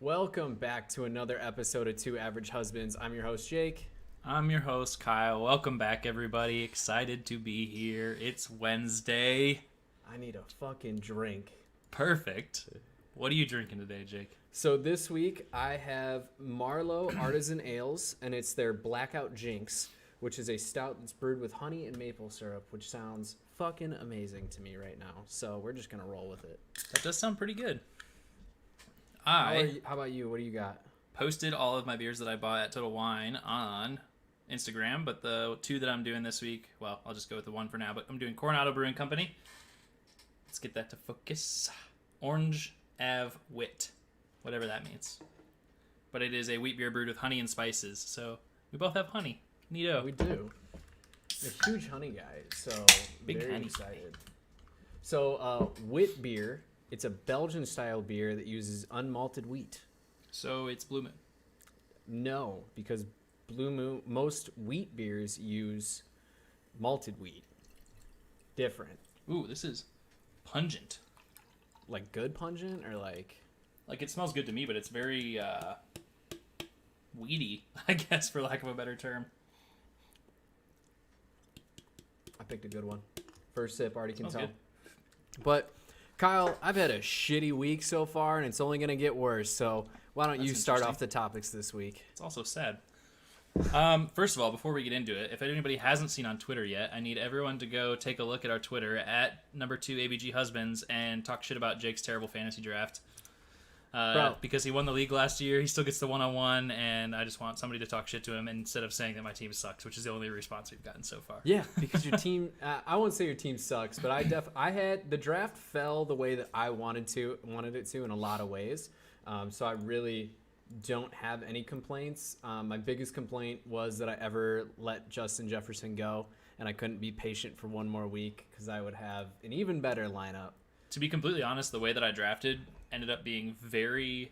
Welcome back to another episode of Two Average Husbands. I'm your host, Jake. I'm your host, Kyle. Welcome back, everybody. Excited to be here. It's Wednesday. I need a fucking drink. Perfect. What are you drinking today, Jake? So this week I have Marlowe Artisan Ales, and it's their Blackout Jinx, which is a stout that's brewed with honey and maple syrup, which sounds fucking amazing to me right now. So we're just going to roll with it. That does sound pretty good. How about you? What do you got? Posted all of my beers that I bought at Total Wine on Instagram, but the two that I'm doing this week, well, I'll just go with the one for now, but I'm doing Coronado Brewing Company. Let's get that to focus. Orange Ave Wit, whatever that means. But it is a wheat beer brewed with honey and spices, so we both have honey. Neato. We do. A huge honey guy, so Big very honey excited. So Wit beer, it's a Belgian-style beer that uses unmalted wheat. So it's Blue Moon. No, because Blue Moon, most wheat beers use malted wheat. Different. Ooh, this is pungent. Like good pungent or like... Like, it smells good to me, but it's very weedy, I guess, for lack of a better term. I picked a good one. First sip, already can Smells tell. good. But, Kyle, I've had a shitty week so far, and it's only going to get worse. So why don't you That's start interesting. off the topics this week? It's also sad. First of all, before we get into it, if anybody hasn't seen on Twitter yet, I need everyone to go take a look at our Twitter at #2 ABG Husbands and talk shit about Jake's terrible fantasy draft. Because he won the league last year, he still gets the one-on-one, and I just want somebody to talk shit to him instead of saying that my team sucks, which is the only response we've gotten so far. Yeah, because your team, I won't say your team sucks, but I had the draft fell the way that I wanted it to in a lot of ways. So I really don't have any complaints. My biggest complaint was that I ever let Justin Jefferson go, and I couldn't be patient for one more week because I would have an even better lineup. To be completely honest, the way that I drafted ended up being very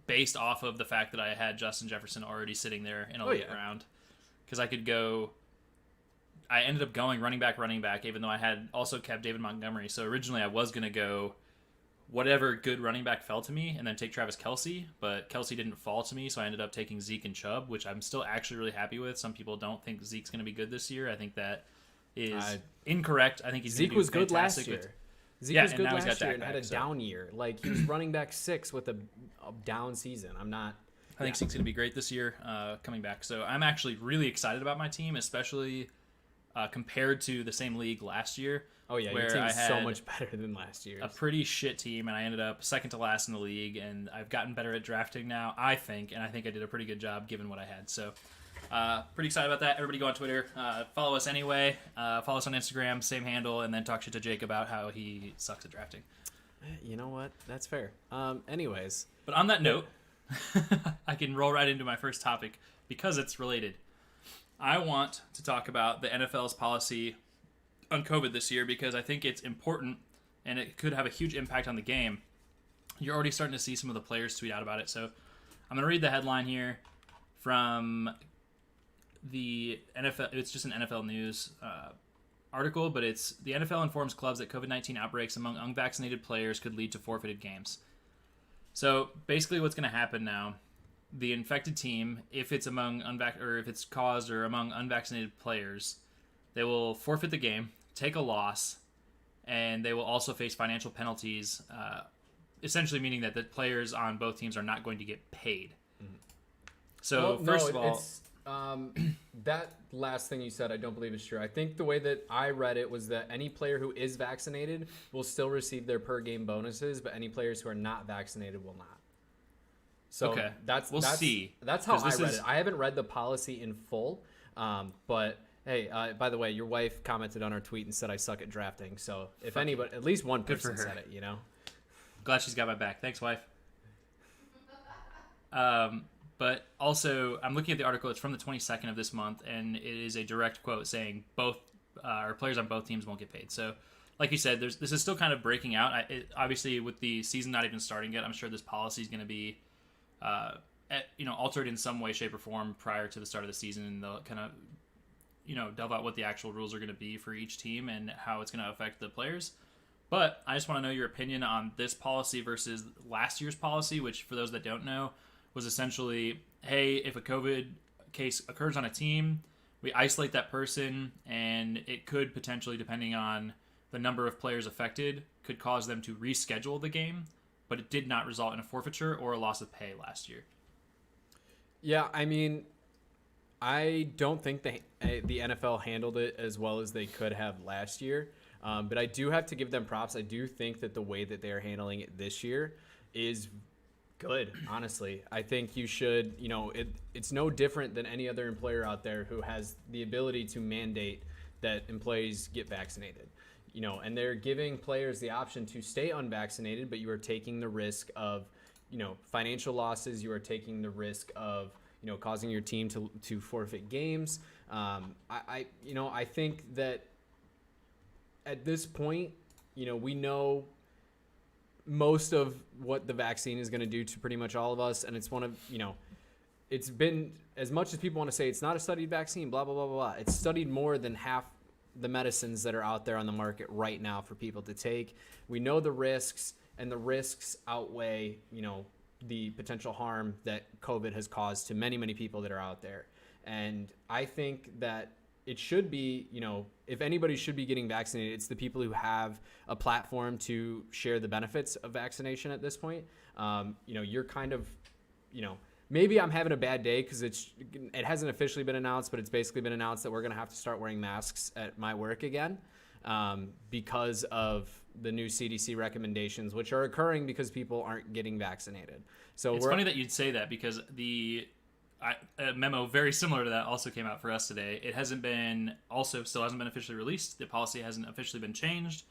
based off of the fact that I had Justin Jefferson already sitting there in a late round. Because I ended up going running back, even though I had also kept David Montgomery. So originally I was going to go whatever good running back fell to me and then take Travis Kelce, but Kelce didn't fall to me, so I ended up taking Zeke and Chubb, which I'm still actually really happy with. Some people don't think Zeke's going to be good this year. I think that is incorrect. I think he's Zeke was good last year. Zeke was good and now he's got last year Dak and had back, a so. down year. Like, he was running back 6 with a down season. I think Zeke's going to be great this year coming back. So I'm actually really excited about my team, especially compared to the same league last year. Oh, yeah, your where team's I had so much better than last year's. a pretty shit team, and I ended up second to last in the league, and I've gotten better at drafting now, I think I did a pretty good job given what I had. So pretty excited about that. Everybody go on Twitter. Follow us anyway. Follow us on Instagram, same handle, and then talk shit to Jake about how he sucks at drafting. You know what? That's fair. Anyways. But on that note, I can roll right into my first topic because it's related. I want to talk about the NFL's policy on COVID this year because I think it's important and it could have a huge impact on the game. You're already starting to see some of the players tweet out about it. So I'm going to read the headline here from the NFL. It's just an NFL news article, but it's the NFL informs clubs that COVID-19 outbreaks among unvaccinated players could lead to forfeited games. So basically what's going to happen now, the infected team, if it's among if it's caused or among unvaccinated players, they will forfeit the game, take a loss, and they will also face financial penalties, essentially meaning that the players on both teams are not going to get paid. So, first of all... that last thing you said, I don't believe is true. I think the way that I read it was that any player who is vaccinated will still receive their per game bonuses, but any players who are not vaccinated will not. So okay. that's see. That's how I read it. I haven't read the policy in full, but hey, by the way, your wife commented on our tweet and said I suck at drafting. So if anybody, at least one person said it, you know. Glad she's got my back. Thanks, wife. But also, I'm looking at the article. It's from the 22nd of this month, and it is a direct quote saying both or players on both teams won't get paid. So, like you said, this is still kind of breaking out. Obviously, with the season not even starting yet, I'm sure this policy is going to be, altered in some way, shape, or form prior to the start of the season, and they'll kind of, delve out what the actual rules are going to be for each team and how it's going to affect the players. But I just want to know your opinion on this policy versus last year's policy, which, for those that don't know, was essentially, hey, if a COVID case occurs on a team, we isolate that person, and it could potentially, depending on the number of players affected, could cause them to reschedule the game, but it did not result in a forfeiture or a loss of pay last year. Yeah, I mean, I don't think the NFL handled it as well as they could have last year. But I do have to give them props. I do think that the way that they're handling it this year is good, honestly. I think you should, it's no different than any other employer out there who has the ability to mandate that employees get vaccinated. And they're giving players the option to stay unvaccinated, but you are taking the risk of, financial losses. You are taking the risk of, causing your team to forfeit games. I think that at this point, we know most of what the vaccine is going to do to pretty much all of us. And it's one of, it's been, as much as people want to say it's not a studied vaccine, blah, blah, blah, blah, blah. It's studied more than half the medicines that are out there on the market right now for people to take. We know the risks, and the risks outweigh, the potential harm that COVID has caused to many, many people that are out there. And I think that it should be, if anybody should be getting vaccinated, it's the people who have a platform to share the benefits of vaccination at this point. You're kind of, maybe I'm having a bad day because it hasn't officially been announced, but it's basically been announced that we're going to have to start wearing masks at my work again because of the new CDC recommendations, which are occurring because people aren't getting vaccinated. So it's funny that you'd say that, because a memo very similar to that also came out for us today. It still hasn't been officially released. The policy hasn't officially been changed,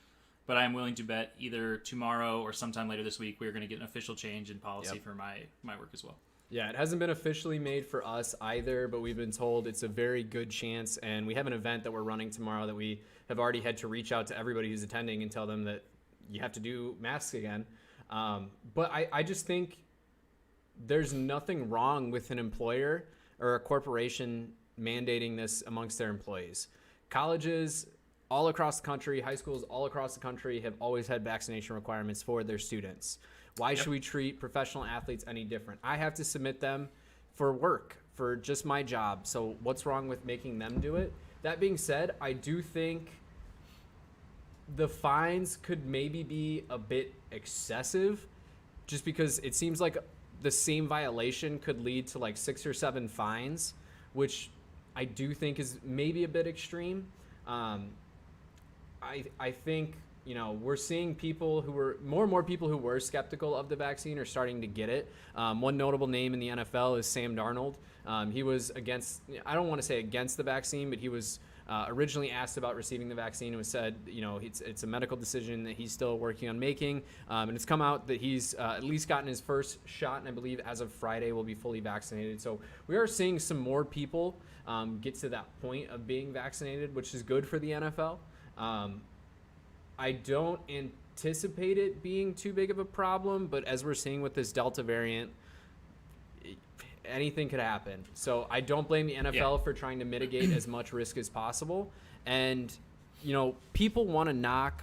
but I'm willing to bet either tomorrow or sometime later this week we're going to get an official change in policy for my work as well. Yeah, it hasn't been officially made for us either, but we've been told it's a very good chance, and we have an event that we're running tomorrow that we have already had to reach out to everybody who's attending and tell them that you have to do masks again. But I just think there's nothing wrong with an employer or a corporation mandating this amongst their employees. Colleges all across the country, high schools all across the country have always had vaccination requirements for their students. Why should we treat professional athletes any different? I have to submit them for work, for just my job. So what's wrong with making them do it? That being said, I do think the fines could maybe be a bit excessive, just because it seems like the same violation could lead to like 6 or 7 fines, which I do think is maybe a bit extreme. I think, we're seeing people more and more people who were skeptical of the vaccine are starting to get it. One notable name in the NFL is Sam Darnold. He was I don't want to say against the vaccine, but he was originally asked about receiving the vaccine and was said, it's a medical decision that he's still working on making. And it's come out that he's at least gotten his first shot, and I believe as of Friday will be fully vaccinated. So we are seeing some more people get to that point of being vaccinated, which is good for the NFL. I don't anticipate it being too big of a problem, but as we're seeing with this Delta variant, anything could happen. So I don't blame the NFL for trying to mitigate as much risk as possible. And, people want to knock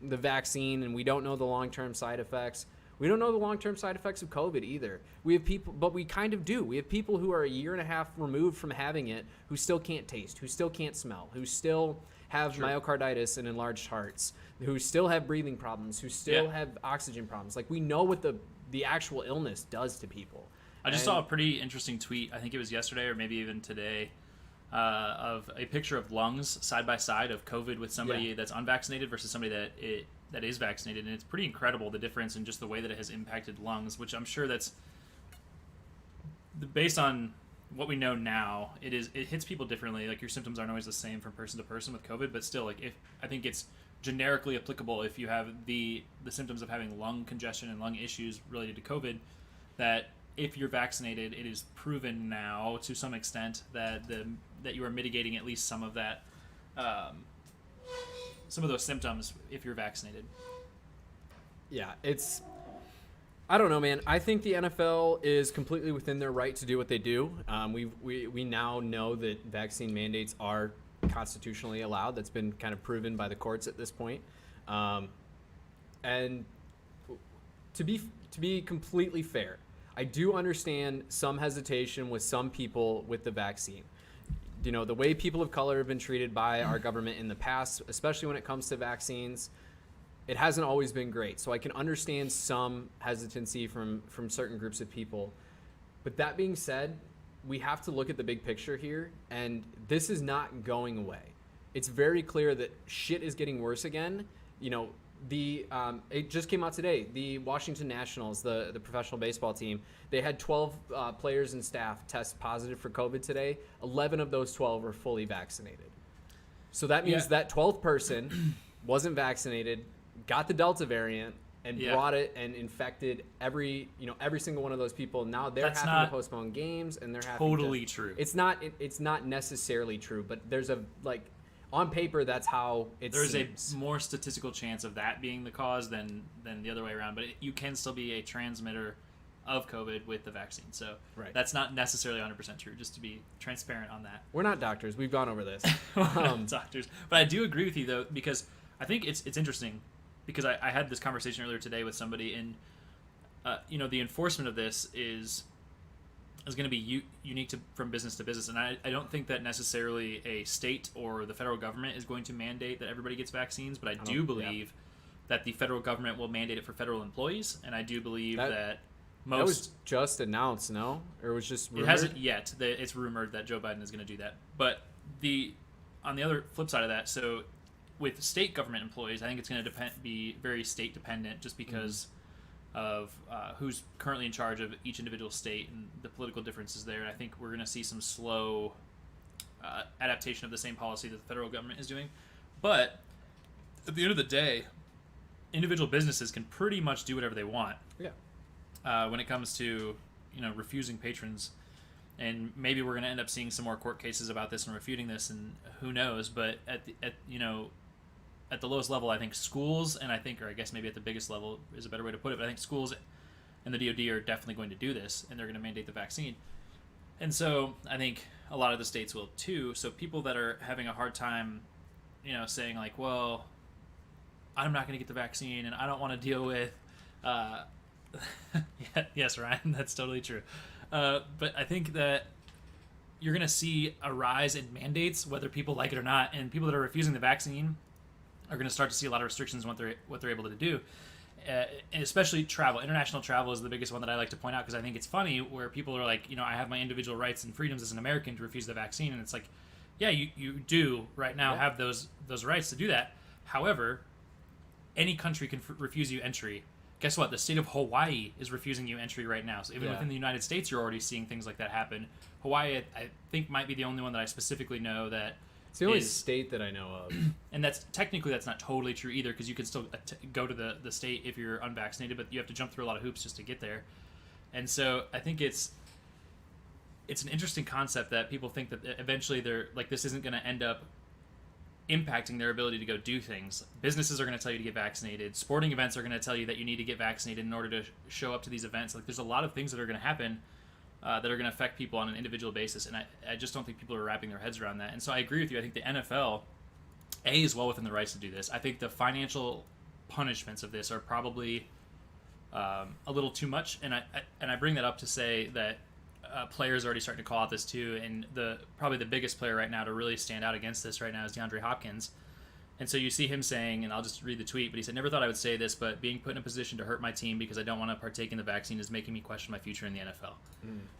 the vaccine, and we don't know the long-term side effects. We don't know the long-term side effects of COVID either. We have people, but we kind of do. We have people who are a year and a half removed from having it, who still can't taste, who still can't smell, who still have myocarditis and enlarged hearts, who still have breathing problems, who still have oxygen problems. Like, we know what the actual illness does to people. I just saw a pretty interesting tweet, I think it was yesterday or maybe even today, of a picture of lungs side by side of COVID with somebody that's unvaccinated versus somebody that is vaccinated, and it's pretty incredible, the difference in just the way that it has impacted lungs, which I'm sure that's based on what we know now. It hits people differently. Like, your symptoms aren't always the same from person to person with COVID, but still, like, I think it's generically applicable if you have the symptoms of having lung congestion and lung issues related to COVID, that if you're vaccinated, it is proven now to some extent that you are mitigating at least some of that, some of those symptoms if you're vaccinated. Yeah, I don't know, man. I think the NFL is completely within their right to do what they do. We now know that vaccine mandates are constitutionally allowed. That's been kind of proven by the courts at this point. And to be completely fair, I do understand some hesitation with some people with the vaccine. You know, the way people of color have been treated by our government in the past, especially when it comes to vaccines, it hasn't always been great. So I can understand some hesitancy from certain groups of people. But that being said, we have to look at the big picture here, and this is not going away. It's very clear that shit is getting worse again. You know, it just came out today. The Washington Nationals, the professional baseball team, they had 12 players and staff test positive for COVID today. 11 of those 12 were fully vaccinated. So that means that 12th person wasn't vaccinated, got the Delta variant, and brought it and infected every single one of those people. Now they're having to postpone games, and they're having true. It's not necessarily true, but there's on paper, that's how it seems. A more statistical chance of that being the cause than the other way around. But you can still be a transmitter of COVID with the vaccine. So that's not necessarily 100% true, just to be transparent on that. We're not doctors. We've gone over this. Doctors. But I do agree with you, though, because I think it's interesting, because I had this conversation earlier today with somebody, and the enforcement of this is going to be unique from business to business. And I don't think that necessarily a state or the federal government is going to mandate that everybody gets vaccines, but I do believe that the federal government will mandate it for federal employees, and I do believe that most... That was just announced, no? Or it was just rumored? It hasn't yet. It's rumored that Joe Biden is going to do that. But on the other flip side of that, so with state government employees, I think it's going to be very state dependent, just because of who's currently in charge of each individual state and the political differences there. And I think we're going to see some slow adaptation of the same policy that the federal government is doing. But at the end of the day, individual businesses can pretty much do whatever they want. Yeah. When it comes to refusing patrons, and maybe we're going to end up seeing some more court cases about this and refuting this, and who knows. But at the lowest level, I think schools, and or I guess maybe at the biggest level is a better way to put it, but I think schools and the DoD are definitely going to do this, and they're going to mandate the vaccine. And so I think a lot of the states will too. So people that are having a hard time, saying like, well, I'm not going to get the vaccine, and I don't want to deal with... yes, Ryan, that's totally true. But I think that you're going to see a rise in mandates, whether people like it or not, and people that are refusing the vaccine are going to start to see a lot of restrictions on what they're able to do, and especially travel. International travel is the biggest one that I like to point out, because I think it's funny where people are like, I have my individual rights and freedoms as an American to refuse the vaccine, and it's like, yeah, you do right now have those rights to do that. However, any country can refuse you entry. Guess what? The state of Hawaii is refusing you entry right now. So even within the United States, you're already seeing things like that happen. Hawaii, I think, might be the only one that I specifically know that. It's the only state that I know of. And that's not totally true either, because you can still go to the state if you're unvaccinated, but you have to jump through a lot of hoops just to get there. And so I think it's an interesting concept that people think that eventually they're like, this isn't going to end up impacting their ability to go do things. Businesses are going to tell you to get vaccinated. Sporting events are going to tell you that you need to get vaccinated in order to show up to these events. Like, there's a lot of things that are going to happen that are going to affect people on an individual basis, and I just don't think people are wrapping their heads around that. And so I agree with you. I think the NFL, is well within the rights to do this. I think the financial punishments of this are probably a little too much, and I bring that up to say that players are already starting to call out this too, and probably the biggest player right now to really stand out against this right now is DeAndre Hopkins. And so you see him saying, and I'll just read the tweet, but he said, "Never thought I would say this, but being put in a position to hurt my team because I don't want to partake in the vaccine is making me question my future in the NFL."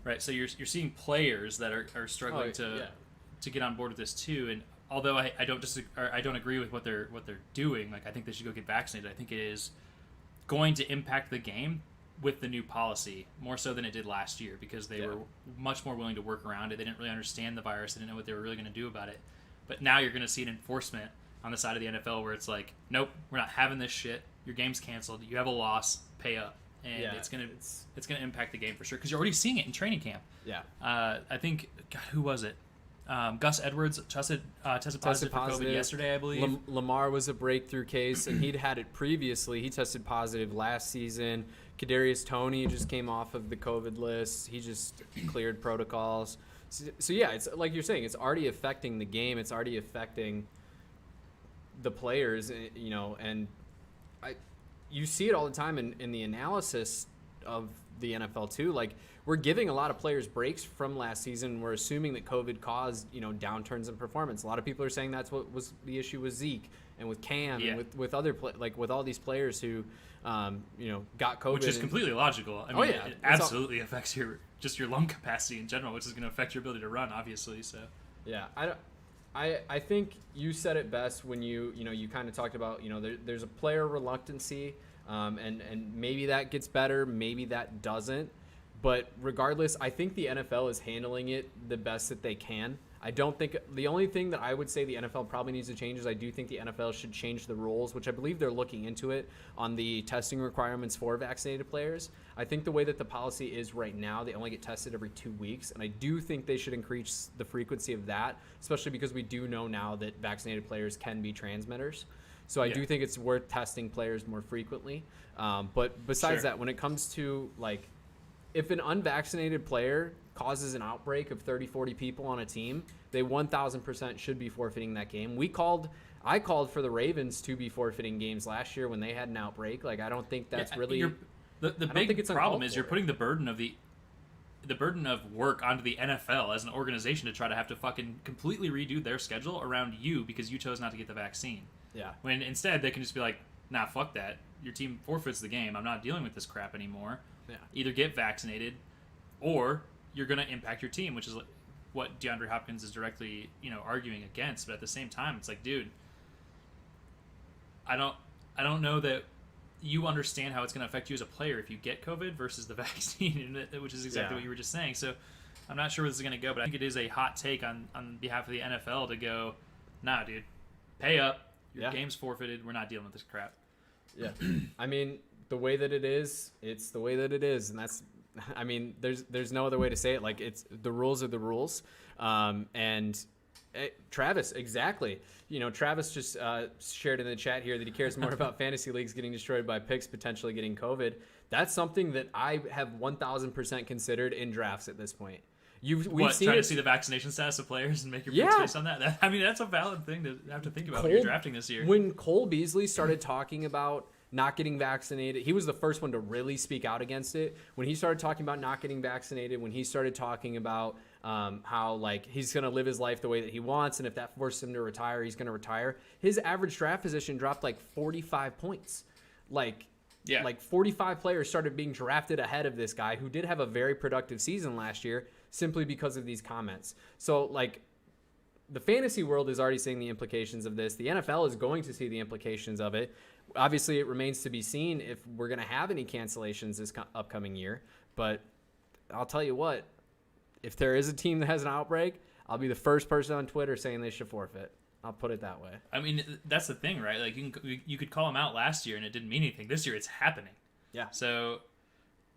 Right? So you're seeing players that are struggling to get on board with this too. And although I don't agree with what they're doing, like, I think they should go get vaccinated. I think it is going to impact the game with the new policy more so than it did last year, because they were much more willing to work around it. They didn't really understand the virus. They didn't know what they were really going to do about it. But now you're going to see an enforcement on the side of the NFL where it's like, nope, we're not having this shit. Your game's canceled. You have a loss. Pay up. And it's gonna impact the game for sure, because you're already seeing it in training camp. Yeah. I think, God, who was it? Gus Edwards tested positive for COVID yesterday, I believe. Lamar was a breakthrough case, and he'd had it previously. He tested positive last season. Kadarius Toney just came off of the COVID list. He just cleared protocols. So yeah, it's like you're saying, it's already affecting the game. It's already affecting the players, and you see it all the time in the analysis of the NFL too. Like, we're giving a lot of players breaks from last season. We're assuming that COVID caused, downturns in performance. A lot of people are saying that's what was the issue with Zeke and with Cam and with other with all these players who, got COVID. Which is completely logical. I mean, it It's absolutely affects your lung capacity in general, which is going to affect your ability to run, obviously. So Yeah, I think you said it best when you kind of talked about there's a player reluctancy, and maybe that gets better, maybe that doesn't, but regardless, I think the NFL is handling it the best that they can. I don't think the only thing that I would say the NFL probably needs to change is I do think the NFL should change the rules, which I believe they're looking into it on the testing requirements for vaccinated players. I think the way that the policy is right now, they only get tested every 2 weeks, and I do think they should increase the frequency of that, especially because we do know now that vaccinated players can be transmitters. So I do think it's worth testing players more frequently. But besides that, when it comes to like, if an unvaccinated player causes an outbreak of 30, 40 people on a team, they 1,000% should be forfeiting that game. I called for the Ravens to be forfeiting games last year when they had an outbreak. Like, I don't think that's really the big problem is you're putting the burden of work onto the NFL as an organization to try to have to fucking completely redo their schedule around you because you chose not to get the vaccine. Yeah. When instead they can just be like, nah, fuck that. Your team forfeits the game. I'm not dealing with this crap anymore. Yeah. Either get vaccinated or you're going to impact your team, which is what DeAndre Hopkins is directly, arguing against. But at the same time, it's like, dude, I don't know that you understand how it's going to affect you as a player if you get COVID versus the vaccine, which is exactly what you were just saying. So I'm not sure where this is going to go, but I think it is a hot take on behalf of the NFL to go, nah, dude, pay up. Your game's forfeited. We're not dealing with this crap. Yeah. I mean, the way that it is, it's the way that it is. And that's, I mean, there's no other way to say it. Like, the rules are the rules. Travis, exactly. Travis just shared in the chat here that he cares more about fantasy leagues getting destroyed by picks potentially getting COVID. That's something that I have 1,000% considered in drafts at this point. We've seen trying to see the vaccination status of players and make your picks based on that? I mean, that's a valid thing to have to think about when you're drafting this year. When Cole Beasley started talking about not getting vaccinated, he was the first one to really speak out against it. When he started talking about not getting vaccinated, when he started talking about how like he's going to live his life the way that he wants, and if that forces him to retire, he's going to retire. His average draft position dropped like 45 points. Like 45 players started being drafted ahead of this guy who did have a very productive season last year simply because of these comments. So like, the fantasy world is already seeing the implications of this. The NFL is going to see the implications of it. Obviously, it remains to be seen if we're going to have any cancellations this upcoming year. But I'll tell you what, if there is a team that has an outbreak, I'll be the first person on Twitter saying they should forfeit. I'll put it that way. I mean, that's the thing, right? Like, you could call them out last year and it didn't mean anything. This year, it's happening. Yeah. So,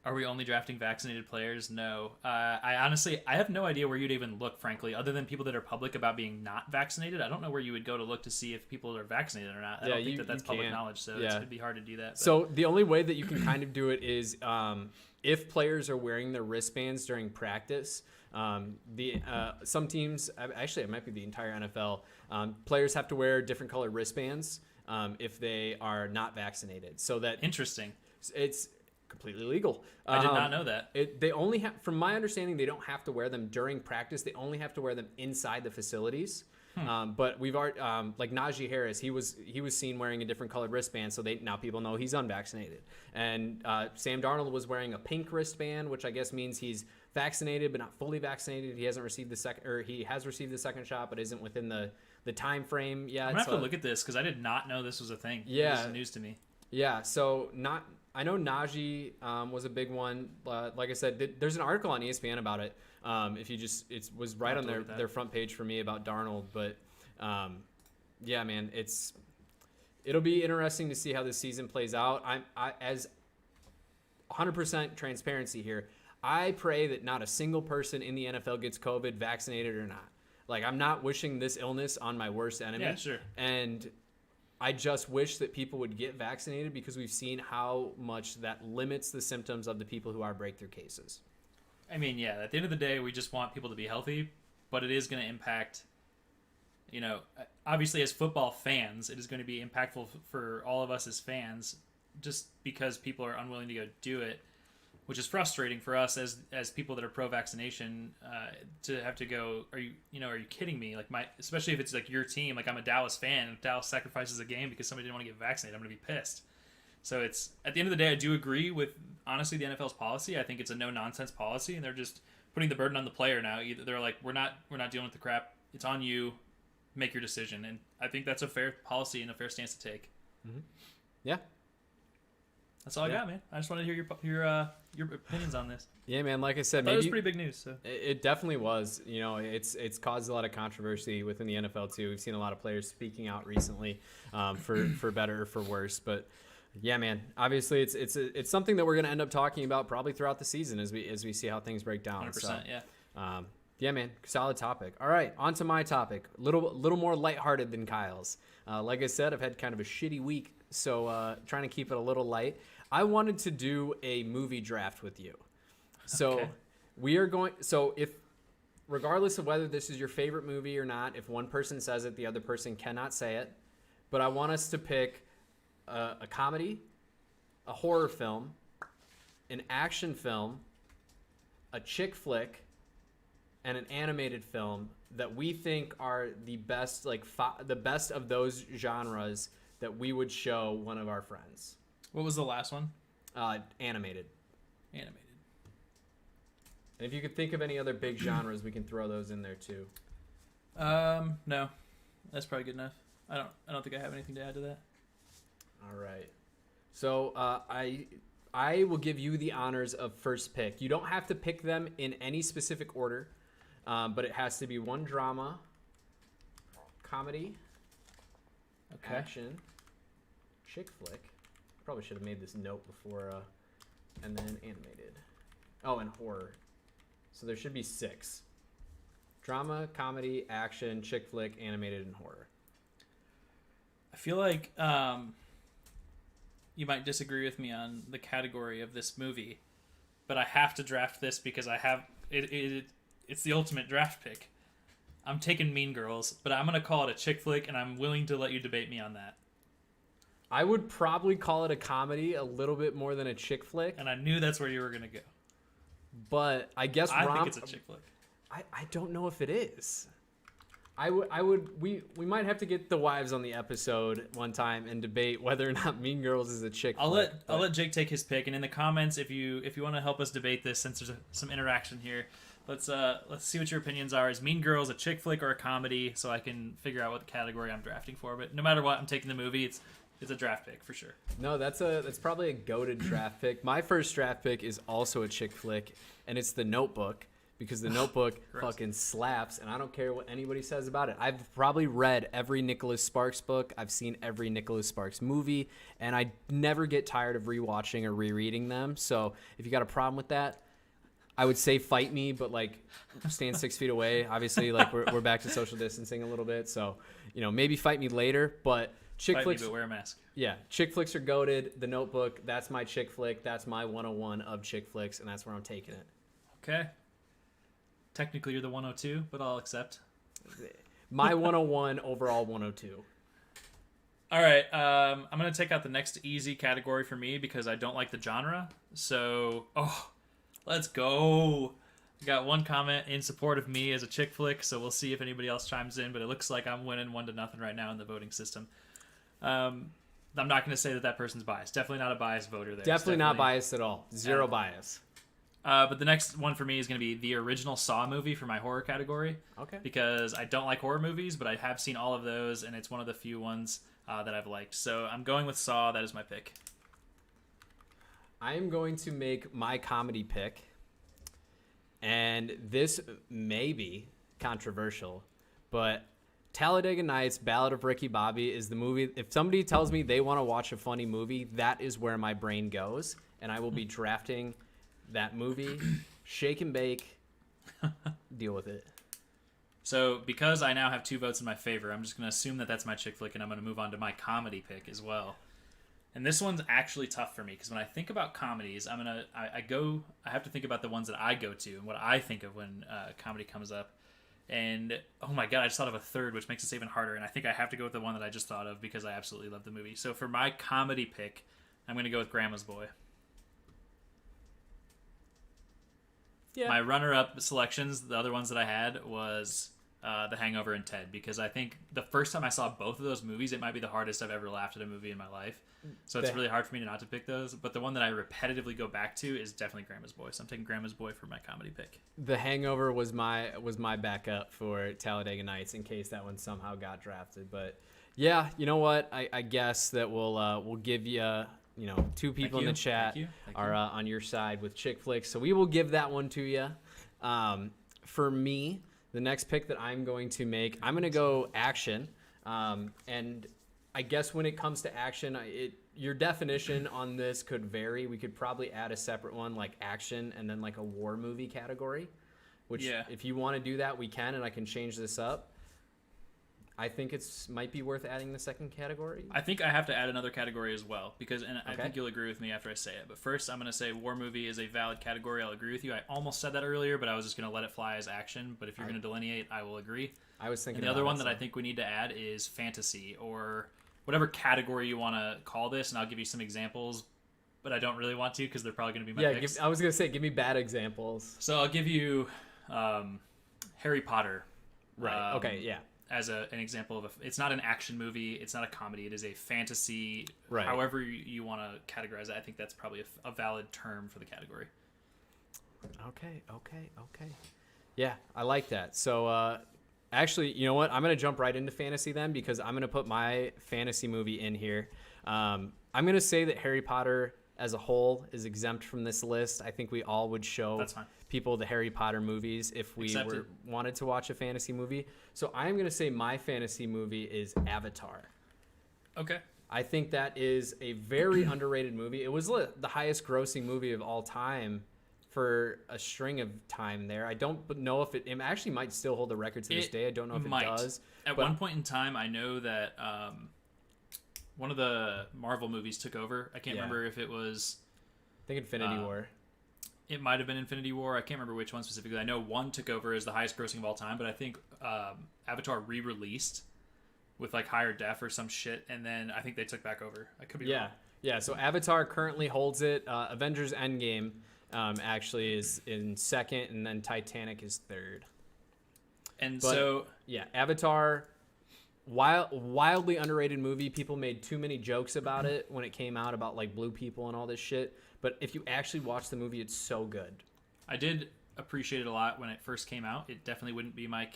are we only drafting vaccinated players? No. I honestly have no idea where you'd even look, frankly, other than people that are public about being not vaccinated. I don't know where you would go to look to see if people are vaccinated or not. I don't think that's public knowledge, so it'd be hard to do that. But. So the only way that you can kind of do it is if players are wearing their wristbands during practice. Some teams, actually it might be the entire NFL, players have to wear different colored wristbands if they are not vaccinated. So that interesting. It's completely legal. I did not know that. They only have, from my understanding, they don't have to wear them during practice. They only have to wear them inside the facilities. But we've already, like Najee Harris, he was seen wearing a different colored wristband, so now people know he's unvaccinated. And Sam Darnold was wearing a pink wristband, which I guess means he's vaccinated but not fully vaccinated. He hasn't received the second, or he has received the second shot, but isn't within the time frame yet. I'm gonna have to look at this because I did not know this was a thing. Yeah, this is news to me. Yeah, so I know Najee was a big one. Like I said, there's an article on ESPN about it. If you just, it was right on their front page for me about Darnold. But yeah, man, it'll be interesting to see how this season plays out. I as 100% transparency here, I pray that not a single person in the NFL gets COVID, vaccinated or not. Like, I'm not wishing this illness on my worst enemy. Yeah, sure. And I just wish that people would get vaccinated because we've seen how much that limits the symptoms of the people who are breakthrough cases. I mean, yeah, at the end of the day, we just want people to be healthy, but it is going to impact, obviously as football fans, it is going to be impactful for all of us as fans just because people are unwilling to go do it, which is frustrating for us as people that are pro-vaccination, to have to go. Are you kidding me? Like especially if it's like your team. Like I'm a Dallas fan, and if Dallas sacrifices a game because somebody didn't want to get vaccinated, I'm gonna be pissed. So it's at the end of the day, I do agree with honestly the NFL's policy. I think it's a no nonsense policy, and they're just putting the burden on the player now. Either they're like, we're not dealing with the crap. It's on you. Make your decision, and I think that's a fair policy and a fair stance to take. Mm-hmm. Yeah. That's all I got, man. I just wanted to hear your opinions on this. Yeah, man. Like I said, It was pretty big news. So it definitely was. It's caused a lot of controversy within the NFL too. We've seen a lot of players speaking out recently, for better or for worse. But yeah, man. Obviously, it's something that we're going to end up talking about probably throughout the season as we see how things break down. 100%. So, yeah. Yeah, man. Solid topic. All right, on to my topic. Little more lighthearted than Kyle's. Like I said, I've had kind of a shitty week, so trying to keep it a little light. I wanted to do a movie draft with you. So Okay. we are going. So if, regardless of whether this is your favorite movie or not, if one person says it, the other person cannot say it. But I want us to pick a comedy, a horror film, an action film, a chick flick, and an animated film that we think are the best, the best of those genres that we would show one of our friends. What was the last one? Animated. Animated. And if you could think of any other big genres, we can throw those in there too. No, that's probably good enough. I don't think I have anything to add to that. All right. So I will give you the honors of first pick. You don't have to pick them in any specific order, but it has to be one drama, comedy, action, chick flick. Probably should have made this note before, and then animated. Oh, and horror. So there should be 6. Drama, comedy, action, chick flick, animated, and horror. I feel like you might disagree with me on the category of this movie, but I have to draft this because I have it. It's the ultimate draft pick. I'm taking Mean Girls, but I'm gonna call it a chick flick, and I'm willing to let you debate me on that. I would probably call it a comedy a little bit more than a chick flick, And I knew that's where you were gonna go. but I guess I think it's a chick flick. I don't know if it is. We might have to get the wives on the episode one time and debate whether or not Mean Girls is a chick flick. I'll let Jake take his pick, and in the comments, if you want to help us debate this, since there's some interaction here, let's see what your opinions are. Is Mean Girls a chick flick or a comedy? So I can figure out what category I'm drafting for. But no matter what, I'm taking the movie. It's a draft pick for sure. No, that's probably a goated draft pick. My first draft pick is also a chick flick, and it's The Notebook, because The Notebook fucking slaps, and I don't care what anybody says about it. I've probably read every Nicholas Sparks book. I've seen every Nicholas Sparks movie, and I never get tired of rewatching or rereading them. So if you got a problem with that, I would say fight me, but stand 6 feet away. Obviously, we're back to social distancing a little bit, so maybe fight me later. But chick Fight flicks, me, but wear a mask. yeah, chick flicks are goated. The Notebook, that's my chick flick. That's my 101 of chick flicks, and that's where I'm taking it. Okay. Technically, you're the 102, but I'll accept. My 101 overall 102. All right, I'm going to take out the next easy category for me because I don't like the genre. So, let's go. I got one comment in support of me as a chick flick, so we'll see if anybody else chimes in, but it looks like I'm winning 1-0 right now in the voting system. I'm not going to say that person's biased. Definitely not a biased voter there. Definitely not biased at all. Zero bias. But the next one for me is going to be the original Saw movie for my horror category. Okay. Because I don't like horror movies, but I have seen all of those, and it's one of the few ones that I've liked. So I'm going with Saw. That is my pick. I am going to make my comedy pick, and this may be controversial, but Talladega Nights, Ballad of Ricky Bobby is the movie. If somebody tells me they want to watch a funny movie, that is where my brain goes, and I will be drafting that movie. Shake and bake. Deal with it. So because I now have 2 votes in my favor, I'm just going to assume that that's my chick flick, and I'm going to move on to my comedy pick as well. And this one's actually tough for me because when I think about comedies, I have to think about the ones that I go to and what I think of when comedy comes up. And oh my god, I just thought of a third, which makes this even harder. And I think I have to go with the one that I just thought of because I absolutely love the movie. So for my comedy pick, I'm going to go with Grandma's Boy. Yeah. My runner-up selections, the other ones that I had, was The Hangover and Ted, because I think the first time I saw both of those movies, it might be the hardest I've ever laughed at a movie in my life. So it's really hard for me not to pick those. But the one that I repetitively go back to is definitely Grandma's Boy. So I'm taking Grandma's Boy for my comedy pick. The Hangover was my backup for Talladega Nights in case that one somehow got drafted. But yeah, you know what? I guess that we'll give you two people in the chat are on your side with chick flicks, so we will give that one to you. For me, the next pick that I'm going to make, I'm going to go action, and I guess when it comes to action, your definition on this could vary. We could probably add a separate one like action and then like a war movie category, which if you want to do that, we can, and I can change this up. I think might be worth adding the second category. I think I have to add another category as well, because I think you'll agree with me after I say it. But first, I'm going to say war movie is a valid category. I'll agree with you. I almost said that earlier, but I was just going to let it fly as action. But if you're going to delineate, I will agree. I was thinking and the other one that I think we need to add is fantasy, or whatever category you want to call this, and I'll give you some examples, but I don't really want to because they're probably going to be my picks. I was going to say, give me bad examples. So I'll give you Harry Potter. Right. Okay, yeah. As an example of it's not an action movie, it's not a comedy, it is a fantasy. Right. However you want to categorize it, I think that's probably a valid term for the category. Okay. Yeah, I like that. So actually, you know what? I'm going to jump right into fantasy then, because I'm going to put my fantasy movie in here. I'm going to say that Harry Potter as a whole is exempt from this list. I think we all would show people the Harry Potter movies if we wanted to watch a fantasy movie. So I'm going to say my fantasy movie is Avatar. Okay. I think that is a very underrated movie. It was the highest grossing movie of all time for a string of time there. I don't know if it actually might still hold the record to this day. I don't know if it does. At one point in time, I know that one of the Marvel movies took over. I can't remember if it was... I think Infinity War. It might have been Infinity War. I can't remember which one specifically. I know one took over as the highest grossing of all time, but I think Avatar re-released with like higher def or some shit, and then I think they took back over. I could be wrong. Yeah, so Avatar currently holds it. Avengers Endgame actually is in second, and then Titanic is third. Avatar... wildly underrated movie. People made too many jokes about it when it came out, about like blue people and all this shit. But if you actually watch the movie, it's so good. I did appreciate it a lot when it first came out. It definitely wouldn't be my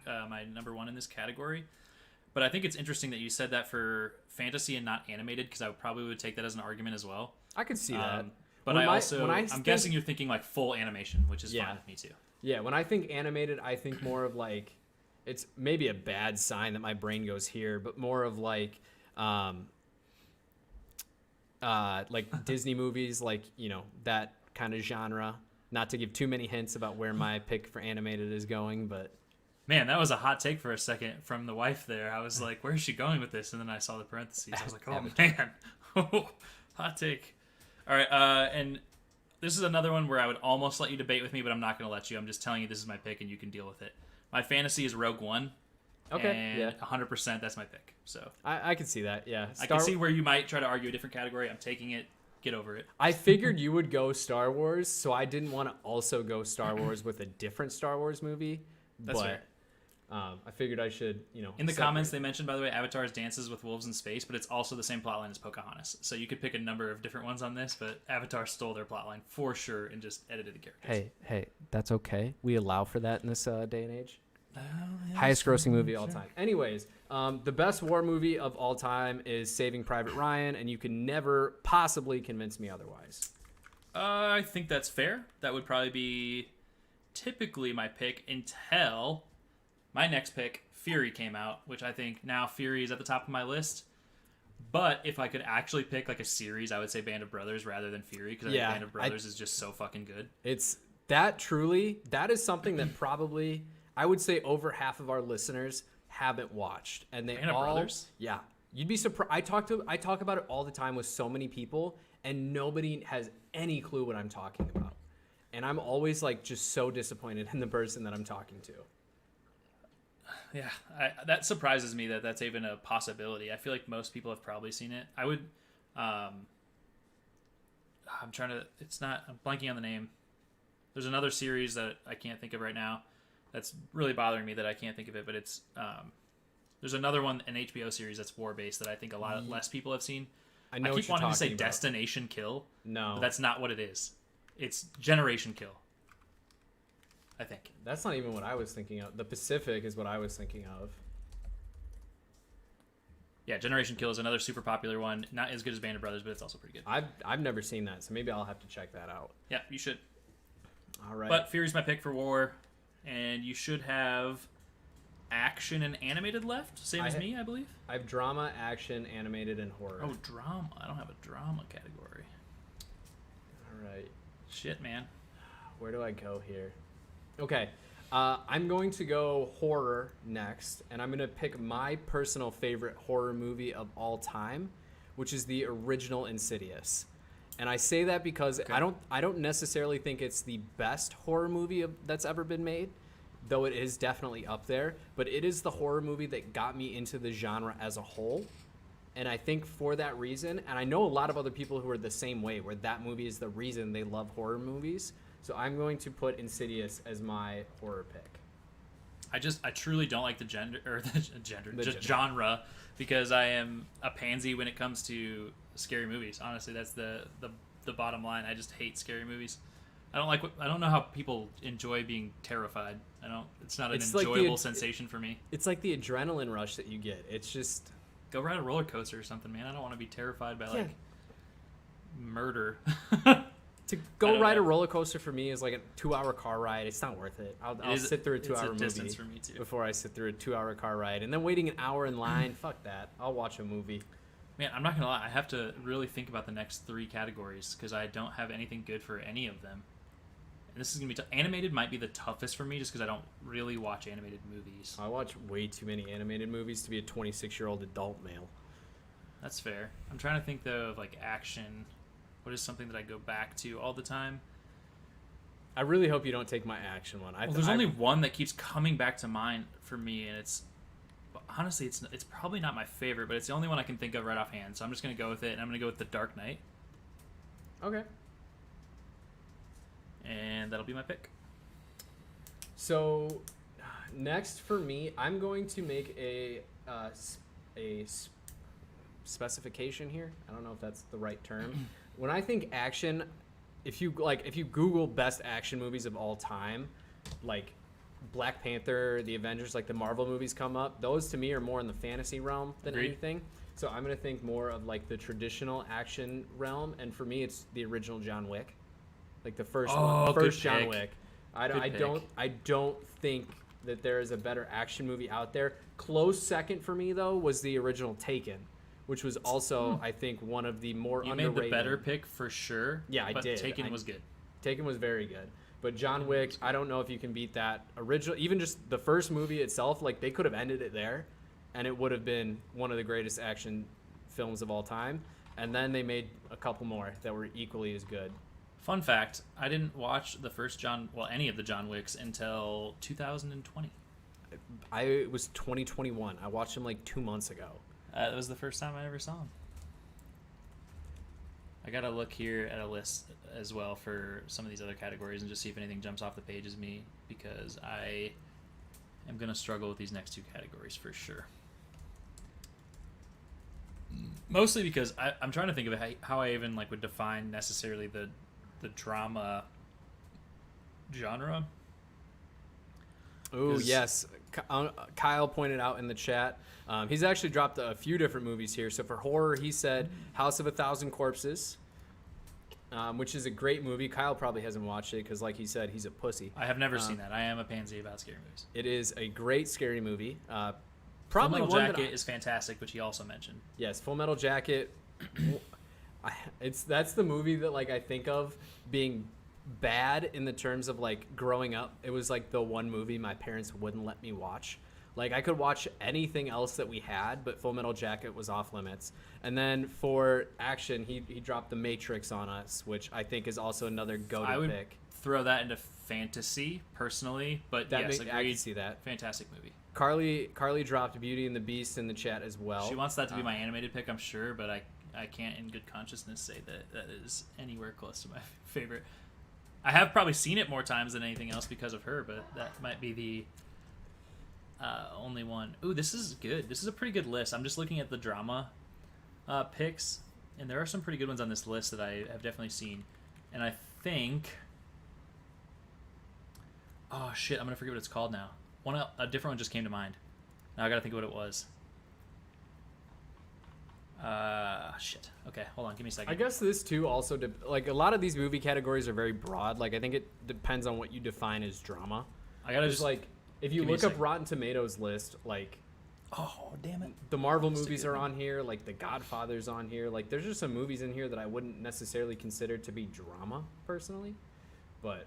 my number one in this category. But I think it's interesting that you said that for fantasy and not animated, because I probably would take that as an argument as well. I could see that. But I'm guessing you're thinking like full animation, which is fine with me too. Yeah, when I think animated, I think more of like... It's maybe a bad sign that my brain goes here, but more of like Disney movies, like, that kind of genre. Not to give too many hints about where my pick for animated is going, but... Man, that was a hot take for a second from the wife there. I was like, where's she going with this? And then I saw the parentheses. I was like, oh, man. Hot take. All right, and this is another one where I would almost let you debate with me, but I'm not going to let you. I'm just telling you this is my pick, and you can deal with it. My fantasy is Rogue One. Okay. And 100% that's my pick. So I can see that. Yeah. I can see where you might try to argue a different category. I'm taking it. Get over it. I figured you would go Star Wars, so I didn't want to also go Star Wars with a different Star Wars movie. That's fair. I figured I should, In the comments, they mentioned, by the way, Avatar's Dances with Wolves in Space, but it's also the same plotline as Pocahontas. So you could pick a number of different ones on this, but Avatar stole their plotline for sure and just edited the characters. Hey, that's okay. We allow for that in this day and age. Highest grossing movie of all time. Anyways, the best war movie of all time is Saving Private Ryan, and you can never possibly convince me otherwise. I think that's fair. That would probably be typically my pick until my next pick, Fury, came out, which I think now Fury is at the top of my list. But if I could actually pick like a series, I would say Band of Brothers rather than Fury, because I think Band of Brothers is just so fucking good. That is something that probably... I would say over half of our listeners haven't watched, and they Band of Brothers? Yeah, you'd be surprised. I talk about it all the time with so many people, and nobody has any clue what I'm talking about, and I'm always like just so disappointed in the person that I'm talking to. Yeah, that surprises me that that's even a possibility. I feel like most people have probably seen it. I would, I'm blanking on the name. There's another series that I can't think of right now that's really bothering me that I can't think of it, but it's there's another one, an HBO series that's war based that I think a lot less people have seen. I know I what keep you're wanting to say talking about. Destination Kill, No, but that's not what it is. It's Generation Kill, I think. that's not even what I was thinking of. The Pacific is what I was thinking of. Yeah, Generation Kill is another super popular one. Not as good as Band of Brothers, but it's also pretty good. I've never seen that, so maybe I'll have to check that out. Yeah, you should. All right. But Fury's my pick for war, and you should have action and animated left, same as me, I believe. I have drama, action, animated, and horror. Oh, drama. I don't have a drama category. All right. Shit, man. Where do I go here? Okay. I'm going to go horror next, and I'm going to pick my personal favorite horror movie of all time, which is the original Insidious. And I say that because I don't necessarily think it's the best horror movie that's ever been made, though it is definitely up there. But it is the horror movie that got me into the genre as a whole. And I think for that reason, and I know a lot of other people who are the same way, where that movie is the reason they love horror movies. So I'm going to put Insidious as my horror pick. I truly don't like the genre because I am a pansy when it comes to scary movies. Honestly, that's the bottom line. I just hate scary movies. I don't know how people enjoy being terrified. It's not an enjoyable sensation for me. It's like the adrenaline rush that you get. It's just go ride a roller coaster or something, man. I don't want to be terrified by murder. To go ride a roller coaster for me is like a 2-hour car ride. It's not worth it. I'll sit through a 2-hour movie for me too. before I sit through a 2-hour car ride. And then waiting an hour in line, fuck that. I'll watch a movie. Man, I'm not going to lie. I have to really think about the next 3 categories because I don't have anything good for any of them. And this is going to be animated might be the toughest for me just because I don't really watch animated movies. I watch way too many animated movies to be a 26-year-old adult male. That's fair. I'm trying to think, though, of like action. What is something that I go back to all the time? I really hope you don't take my action one. There's only one that keeps coming back to mind for me, and honestly, it's probably not my favorite, but it's the only one I can think of right offhand. So I'm just gonna go with it, and I'm gonna go with The Dark Knight. Okay. And that'll be my pick. So next for me, I'm going to make a specification here. I don't know if that's the right term. When I think action, if you Google best action movies of all time, like Black Panther, the Avengers, like the Marvel movies come up. Those to me are more in the fantasy realm than Agreed. anything. So I'm gonna think more of like the traditional action realm, and for me, it's the original John Wick, like the first John pick. Wick. I don't think that there is a better action movie out there. Close second for me though was the original Taken, which was also I think one of the more underrated. You made the better pick for sure. Yeah, I did. Taken was good. Taken was very good. But John Wick, I don't know if you can beat that original. Even just the first movie itself, like they could have ended it there, and it would have been one of the greatest action films of all time. And then they made a couple more that were equally as good. Fun fact: I didn't watch any of the John Wicks until 2020. It was 2021. I watched them like 2 months ago. That was the first time I ever saw him. I gotta look here at a list as well for some of these other categories and just see if anything jumps off the page as me, because I am gonna struggle with these next 2 categories for sure. Mostly because I'm trying to think of how I even would define necessarily the drama genre. Oh yes, Kyle pointed out in the chat. He's actually dropped a few different movies here. So for horror, he said House of a Thousand Corpses, which is a great movie. Kyle probably hasn't watched it because, like he said, he's a pussy. I have never seen that. I am a pansy about scary movies. It is a great scary movie. Probably Full Metal Jacket is fantastic, which he also mentioned. Yes, Full Metal Jacket. That's the movie that I think of being bad in the terms of growing up. It was the one movie my parents wouldn't let me watch. I could watch anything else that we had, but Full Metal Jacket was off limits. And then for action, he dropped The Matrix on us, which I think is also another go-to pick. I would throw that into fantasy personally, but yes, agreed. I can see that. Fantastic movie. Carly dropped Beauty and the Beast in the chat as well. She wants that to be my animated pick, I'm sure, but I can't in good consciousness say that is anywhere close to my favorite. I have probably seen it more times than anything else because of her, but that might be the only one. Ooh, this is good. This is a pretty good list. I'm just looking at the drama picks, and there are some pretty good ones on this list that I have definitely seen. And I think... Oh, shit. I'm going to forget what it's called now. A different one just came to mind. Now I got to think of what it was. Shit. Okay, hold on. Give me a second. I guess this too also like a lot of these movie categories are very broad. Like I think it depends on what you define as drama. I gotta just like if you give me a look up second. Rotten Tomatoes list, like Oh, damn it. the Marvel That's a movies good are one. on here, like The Godfather's on here. Like there's just some movies in here that I wouldn't necessarily consider to be drama personally, but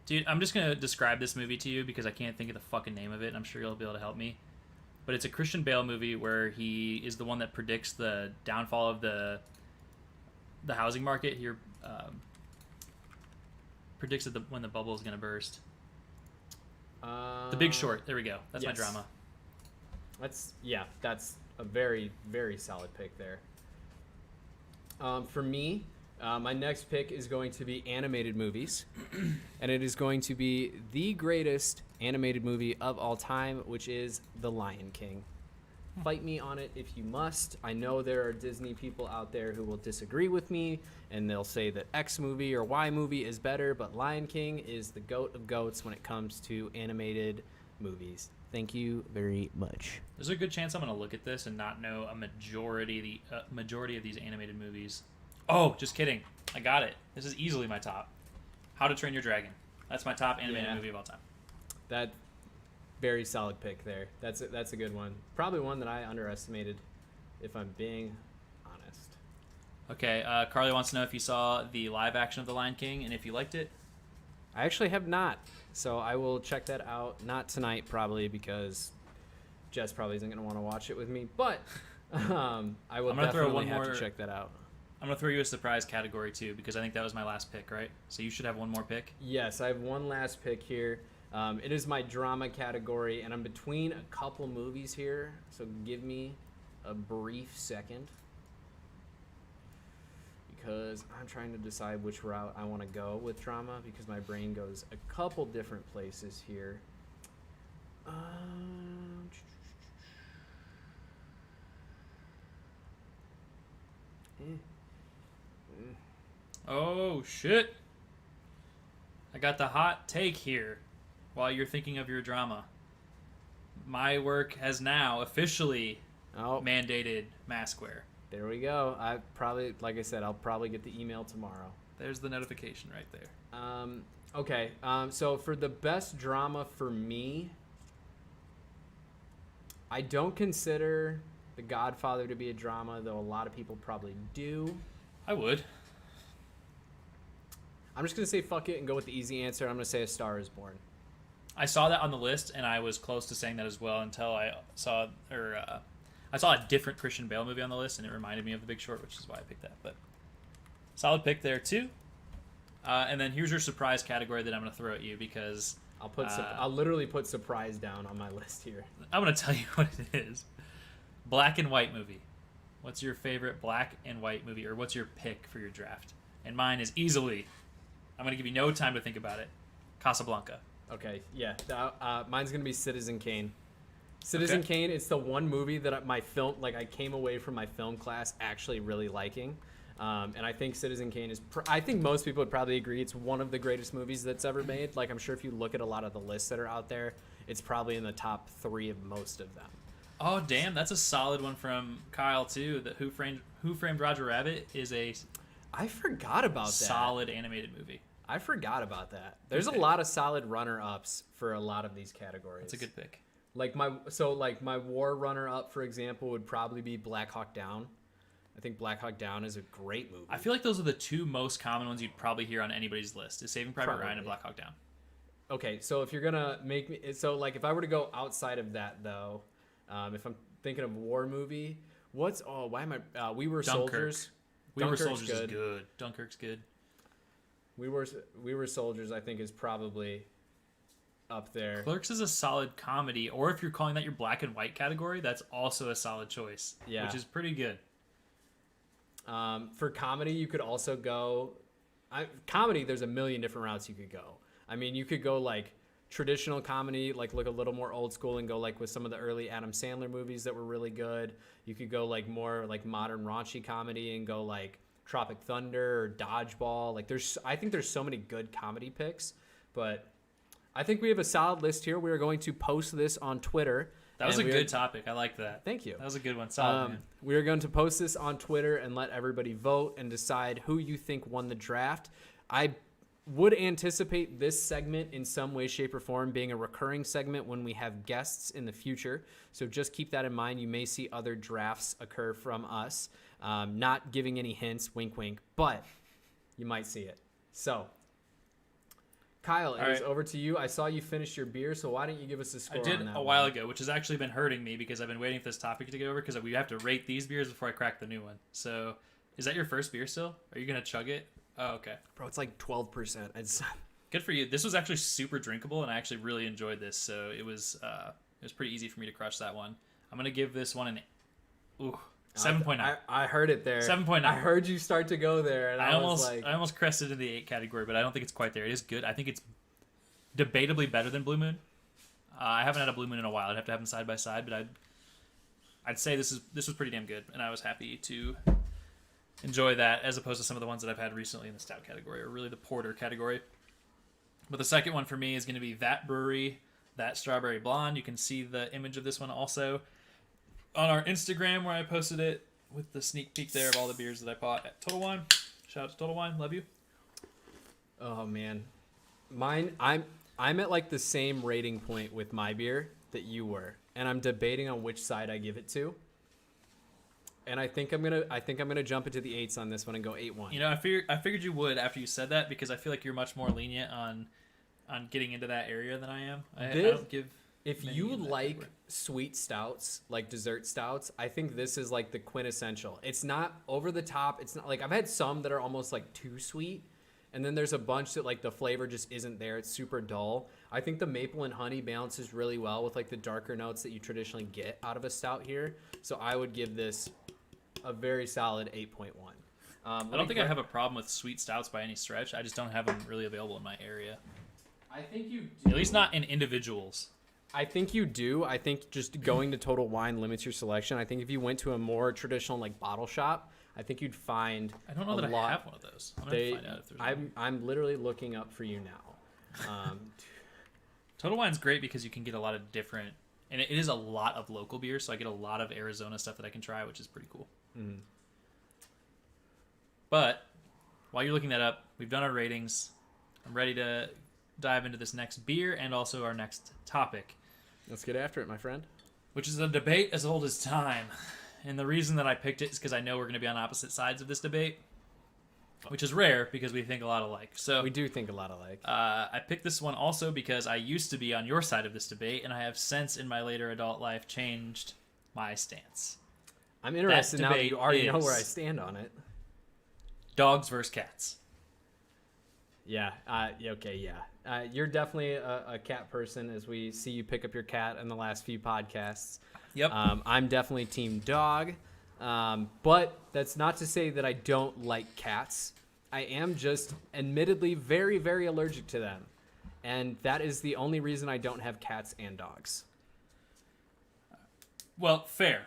Dude, I'm just gonna describe this movie to you because I can't think of the fucking name of it, and I'm sure you'll be able to help me. But it's a Christian Bale movie where he is the one that predicts the downfall of the housing market. He predicts that when the bubble is gonna burst. The Big Short. There we go. That's my yes. drama. That's a very, very solid pick there. For me, my next pick is going to be animated movies, and it is going to be the greatest animated movie of all time, which is The Lion King. Fight me on it if you must. I know there are Disney people out there who will disagree with me, and they'll say that X movie or Y movie is better, but Lion King is the goat of goats when it comes to animated movies. Thank you very much. There's a good chance I'm gonna look at this and not know a majority of these animated movies. Oh, just kidding. I got it. This is easily my top. How to Train Your Dragon. That's my top animated movie of all time. That very solid pick there. That's a good one. Probably one that I underestimated, if I'm being honest. Okay, Carly wants to know if you saw the live action of The Lion King and if you liked it. I actually have not, so I will check that out. Not tonight, probably, because Jess probably isn't going to want to watch it with me. But I will definitely have to check that out. I'm going to throw you a surprise category, too, because I think that was my last pick, right? So you should have one more pick. Yes, I have one last pick here. It is my drama category, and I'm between a couple movies here, so give me a brief second, because I'm trying to decide which route I want to go with drama, because my brain goes a couple different places here. Oh, shit. I got the hot take here while you're thinking of your drama. My work has now officially mandated mask wear. There we go. I probably, like I said, I'll probably get the email tomorrow. There's the notification right there. Okay. So for the best drama for me, I don't consider The Godfather to be a drama, though a lot of people probably do. I would. I'm just going to say fuck it and go with the easy answer. I'm going to say A Star is Born. I saw that on the list, and I was close to saying that as well until I saw a different Christian Bale movie on the list, and it reminded me of The Big Short, which is why I picked that. But solid pick there too. And then here's your surprise category that I'm going to throw at you because I'll literally put surprise down on my list here. I'm going to tell you what it is. Black and white movie. What's your favorite black and white movie, or what's your pick for your draft? And mine is easily, I'm going to give you no time to think about it, Casablanca. Okay, yeah. Mine's going to be Citizen Kane. Citizen Kane, it's the one movie that I came away from my film class actually really liking. And I think Citizen Kane is, I think most people would probably agree it's one of the greatest movies that's ever made. Like, I'm sure if you look at a lot of the lists that are out there, it's probably in the top 3 of most of them. Oh, damn, that's a solid one from Kyle, too. The Who Framed Roger Rabbit is a I forgot about that. Solid animated movie. I forgot about that. There's a lot of solid runner-ups for a lot of these categories. That's a good pick. Like my war runner-up, for example, would probably be Black Hawk Down. I think Black Hawk Down is a great movie. I feel like those are the 2 most common ones you'd probably hear on anybody's list: is Saving Private Ryan and Black Hawk Down. Okay, so if you're gonna make me, so like if I were to go outside of that though, if I'm thinking of war movie, We Were Soldiers. We Were Soldiers is good. Dunkirk's good. We Were Soldiers, I think, is probably up there. Clerks is a solid comedy, or if you're calling that your black and white category, that's also a solid choice. Yeah. Which is pretty good. For comedy, you could also go. Comedy, there's a million different routes you could go. I mean, you could go like traditional comedy, like look a little more old school and go like with some of the early Adam Sandler movies that were really good. You could go like more like modern raunchy comedy and go like Tropic Thunder or Dodgeball. Like I think there's so many good comedy picks, but I think we have a solid list here. We are going to post this on Twitter. That was a good topic. I like that. Thank you. That was a good one. Solid, man. We are going to post this on Twitter and let everybody vote and decide who you think won the draft. I would anticipate this segment in some way, shape, or form being a recurring segment when we have guests in the future. So just keep that in mind. You may see other drafts occur from us. Not giving any hints, wink, wink, but you might see it. So, Kyle, it is over to you. I saw you finish your beer, so why don't you give us a score on that? I did a while ago, which has actually been hurting me because I've been waiting for this topic to get over because we have to rate these beers before I crack the new one. So, is that your first beer still? Are you going to chug it? Oh, okay. Bro, it's like 12%. It's good for you. This was actually super drinkable, and I actually really enjoyed this. So, it was pretty easy for me to crush that one. I'm going to give this one an 7.9. I heard it there. 7.9. I heard you start to go there, and I almost crested into the 8 category, but I don't think it's quite there. It is good. I think it's debatably better than Blue Moon. I haven't had a Blue Moon in a while. I'd have to have them side by side, but I'd say this was pretty damn good, and I was happy to enjoy that as opposed to some of the ones that I've had recently in the stout category, or really the porter category. But the second one for me is going to be That Brewery, That Strawberry Blonde. You can see the image of this one also on our Instagram where I posted it with the sneak peek there of all the beers that I bought at Total Wine. Shout out to Total Wine. Love you. Oh, man. Mine, I'm at like the same rating point with my beer that you were, and I'm debating on which side I give it to. And I think I'm gonna jump into the 8s on this one and go 8-1. You know, I figured you would after you said that because I feel like you're much more lenient on getting into that area than I am. I don't give. If you like sweet stouts, like dessert stouts, I think this is like the quintessential. It's not over the top. It's not like I've had some that are almost like too sweet. And then there's a bunch that like the flavor just isn't there. It's super dull. I think the maple and honey balances really well with like the darker notes that you traditionally get out of a stout here. So I would give this a very solid 8.1. I don't think I have a problem with sweet stouts by any stretch. I just don't have them really available in my area. I think you do. At least not in individuals. I think you do. I think just going to Total Wine limits your selection. I think if you went to a more traditional like bottle shop, I think you'd find I don't know that I have one of those. I'm going to find out if there's one. I'm literally looking up for you now. Total Wine's great because you can get a lot of different, and it is a lot of local beer, so I get a lot of Arizona stuff that I can try, which is pretty cool. Mm-hmm. But while you're looking that up, we've done our ratings. I'm ready to dive into this next beer and also our next topic. Let's get after it, my friend. Which is a debate as old as time. And the reason that I picked it is because I know we're going to be on opposite sides of this debate, which is rare because we think a lot alike. So we do think a lot alike. I picked this one also because I used to be on your side of this debate, and I have since in my later adult life changed my stance. I'm interested now that you already know where I stand on it. Dogs versus cats. Yeah. Okay. Yeah. You're definitely a cat person, as we see you pick up your cat in the last few podcasts. Yep. I'm definitely team dog. But that's not to say that I don't like cats. I am just admittedly very, very allergic to them. And that is the only reason I don't have cats and dogs. Well, fair.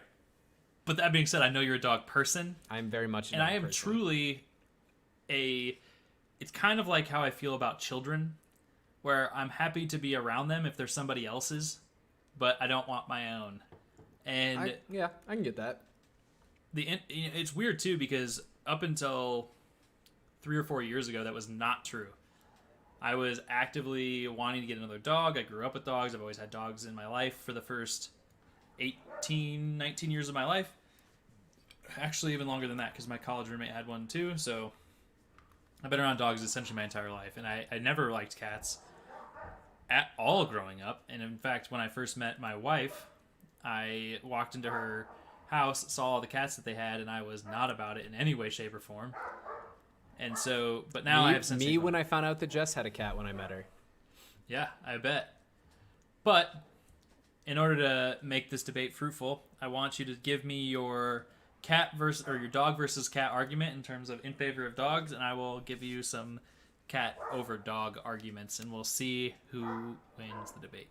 But that being said, I know you're a dog person. I'm very much a dog person. And I am truly it's kind of like how I feel about children, where I'm happy to be around them if they're somebody else's, but I don't want my own. And I can get that. It's weird too because up until 3 or 4 years ago, that was not true. I was actively wanting to get another dog. I grew up with dogs. I've always had dogs in my life for the first 18, 19 years of my life. Actually, even longer than that because my college roommate had one too. So I've been around dogs essentially my entire life, and I never liked cats at all growing up. And in fact, when I first met my wife, I walked into her house, saw all the cats that they had, and I was not about it in any way, shape, or form. And so, but now I have since me when I found out that Jess had a cat when I met her. Yeah, I bet. But in order to make this debate fruitful, I want you to give me your your dog versus cat argument in terms of in favor of dogs, and I will give you some cat over dog arguments, and we'll see who wins the debate.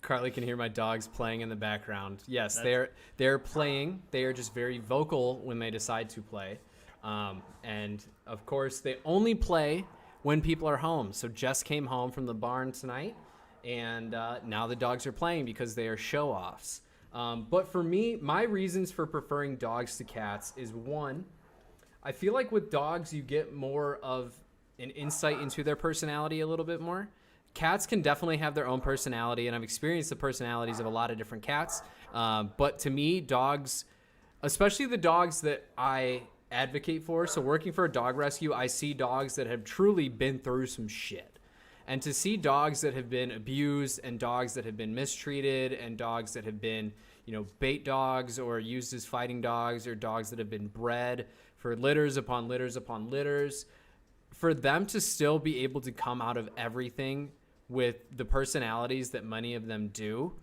Carly can hear my dogs playing in the background. Yes, That's- they're playing. They are just very vocal when they decide to play, and of course they only play when people are home. So Jess came home from the barn tonight, and now the dogs are playing because they are show-offs. But for me, my reasons for preferring dogs to cats is one, I feel like with dogs you get more of an insight into their personality a little bit more. Cats can definitely have their own personality, and I've experienced the personalities of a lot of different cats. But to me, dogs, especially the dogs that I advocate for, so working for a dog rescue, I see dogs that have truly been through some shit. And to see dogs that have been abused and dogs that have been mistreated and dogs that have been, bait dogs or used as fighting dogs or dogs that have been bred for litters upon litters upon litters, for them to still be able to come out of everything with the personalities that many of them do,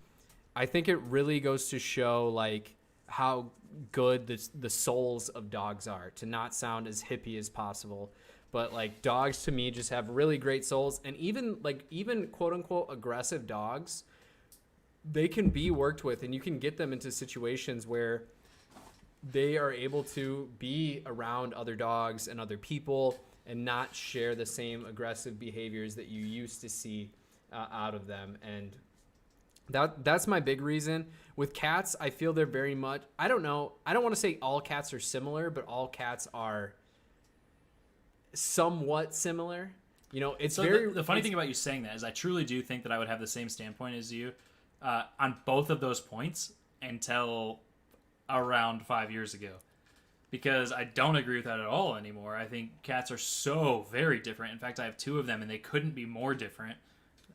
I think it really goes to show like how good the souls of dogs are, to not sound as hippie as possible. But like dogs to me just have really great souls, and even quote unquote aggressive dogs, they can be worked with, and you can get them into situations where they are able to be around other dogs and other people and not share the same aggressive behaviors that you used to see out of them. And that's my big reason. With cats, I feel they're very much, I don't know, I don't want to say all cats are similar, but all cats are somewhat similar. It's So very the funny thing about you saying that is I truly do think that I would have the same standpoint as you on both of those points until around 5 years ago, because I don't agree with that at all anymore. I think cats are so very different. In fact, I have two of them and they couldn't be more different.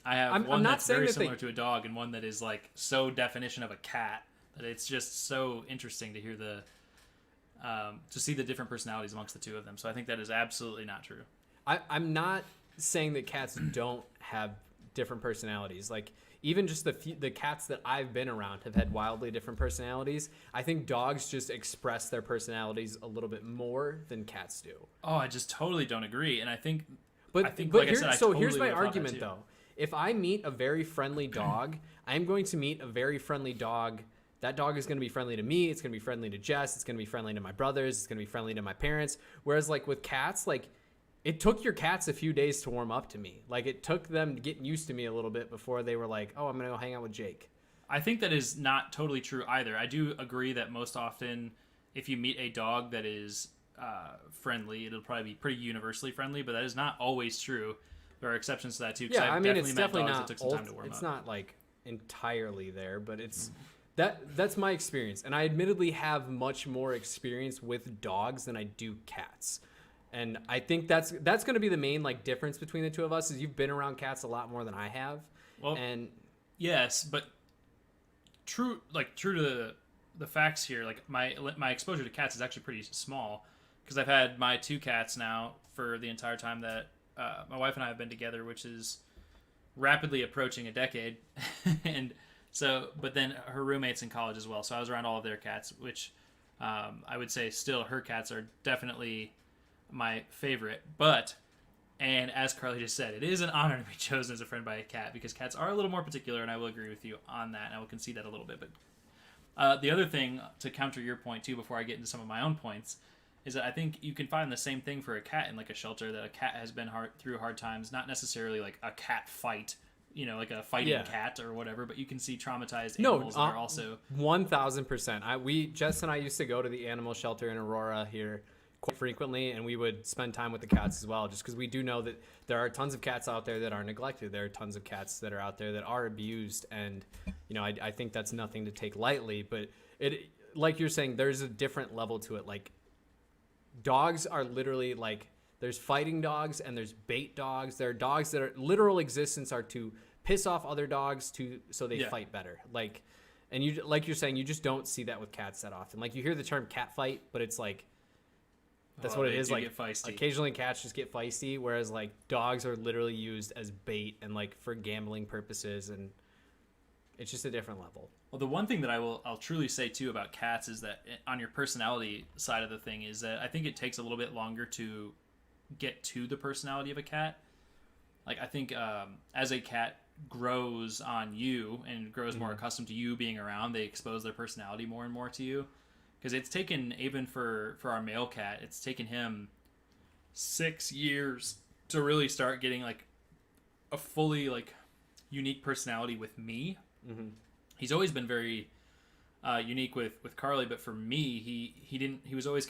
I have one not that's saying very that similar to a dog and one that is like so definition of a cat that it's just so interesting to hear to see the different personalities amongst the two of them. So I think that is absolutely not true. I'm not saying that cats don't have different personalities. Like even just the cats that I've been around have had wildly different personalities. I think dogs just express their personalities a little bit more than cats do. Oh, I just totally don't agree. And I think, But like I said, I so totally here's my would've thought that argument too. though. If I meet a very friendly dog, I'm going to meet a very friendly dog. That dog is going to be friendly to me. It's going to be friendly to Jess. It's going to be friendly to my brothers. It's going to be friendly to my parents. Whereas like with cats, like it took your cats a few days to warm up to me. Like it took them getting used to me a little bit before they were like, oh, I'm going to go hang out with Jake. I think that is not totally true either. I do agree that most often, if you meet a dog that is friendly, it'll probably be pretty universally friendly, but that is not always true. There are exceptions to that too. 'Cause Yeah, I've I mean, it's met definitely dogs not. that took some time to warm It's up. not like entirely there, but it's that's my experience, and I admittedly have much more experience with dogs than I do cats, and I think that's going to be the main like difference between the two of us is you've been around cats a lot more than I have, Well, and yes, but true to the facts here, like my exposure to cats is actually pretty small because I've had my two cats now for the entire time that my wife and I have been together, which is rapidly approaching a decade. And so, but then her roommates in college as well, so I was around all of their cats, which I would say still her cats are definitely my favorite. But, and as Carly just said, it is an honor to be chosen as a friend by a cat because cats are a little more particular, and I will agree with you on that, and I will concede that a little bit. But the other thing to counter your point too, before I get into some of my own points, is that I think you can find the same thing for a cat in like a shelter, that a cat has been through hard times, not necessarily like a cat fight, like a fighting cat or whatever, but you can see traumatized animals that are also 1000%. Jess and I used to go to the animal shelter in Aurora here quite frequently, and we would spend time with the cats as well, just because we do know that there are tons of cats out there that are neglected. There are tons of cats that are out there that are abused, and I think that's nothing to take lightly. But it, like you're saying, there's a different level to it. Like dogs are literally like, there's fighting dogs and there's bait dogs. There are dogs that are literal existence are to piss off other dogs so they fight better. Like, and you, like you're saying, you just don't see that with cats that often. Like you hear the term cat fight, but it's like, that's what it is. Like get feisty. Occasionally cats just get feisty, whereas like dogs are literally used as bait and like for gambling purposes. And It's just a different level. Well, the one thing that I'll truly say too about cats is that on your personality side of the thing is that I think it takes a little bit longer to get to the personality of a cat. Like I think as a cat grows on you and grows more accustomed to you being around, they expose their personality more and more to you. Because it's taken, even for our male cat, it's taken him 6 years to really start getting like a fully like unique personality with me. Mm-hmm. He's always been very unique with Carly, but for me, he was always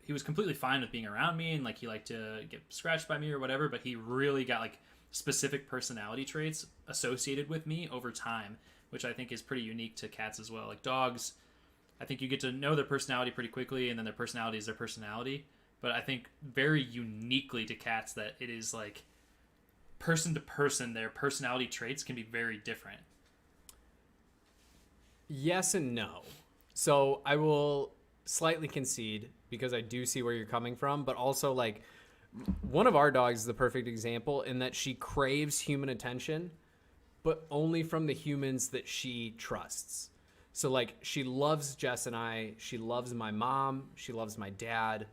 he was completely fine with being around me, and like he liked to get scratched by me or whatever, but he really got like specific personality traits associated with me over time, which I think is pretty unique to cats as well. Like dogs, I think you get to know their personality pretty quickly, and then their personality is their personality. But I think very uniquely to cats that it is like person to person, their personality traits can be very different. Yes and no. So I will slightly concede because I do see where you're coming from, but also like one of our dogs is the perfect example in that she craves human attention, but only from the humans that she trusts. So like she loves Jess and I, she loves my mom, she loves my dad.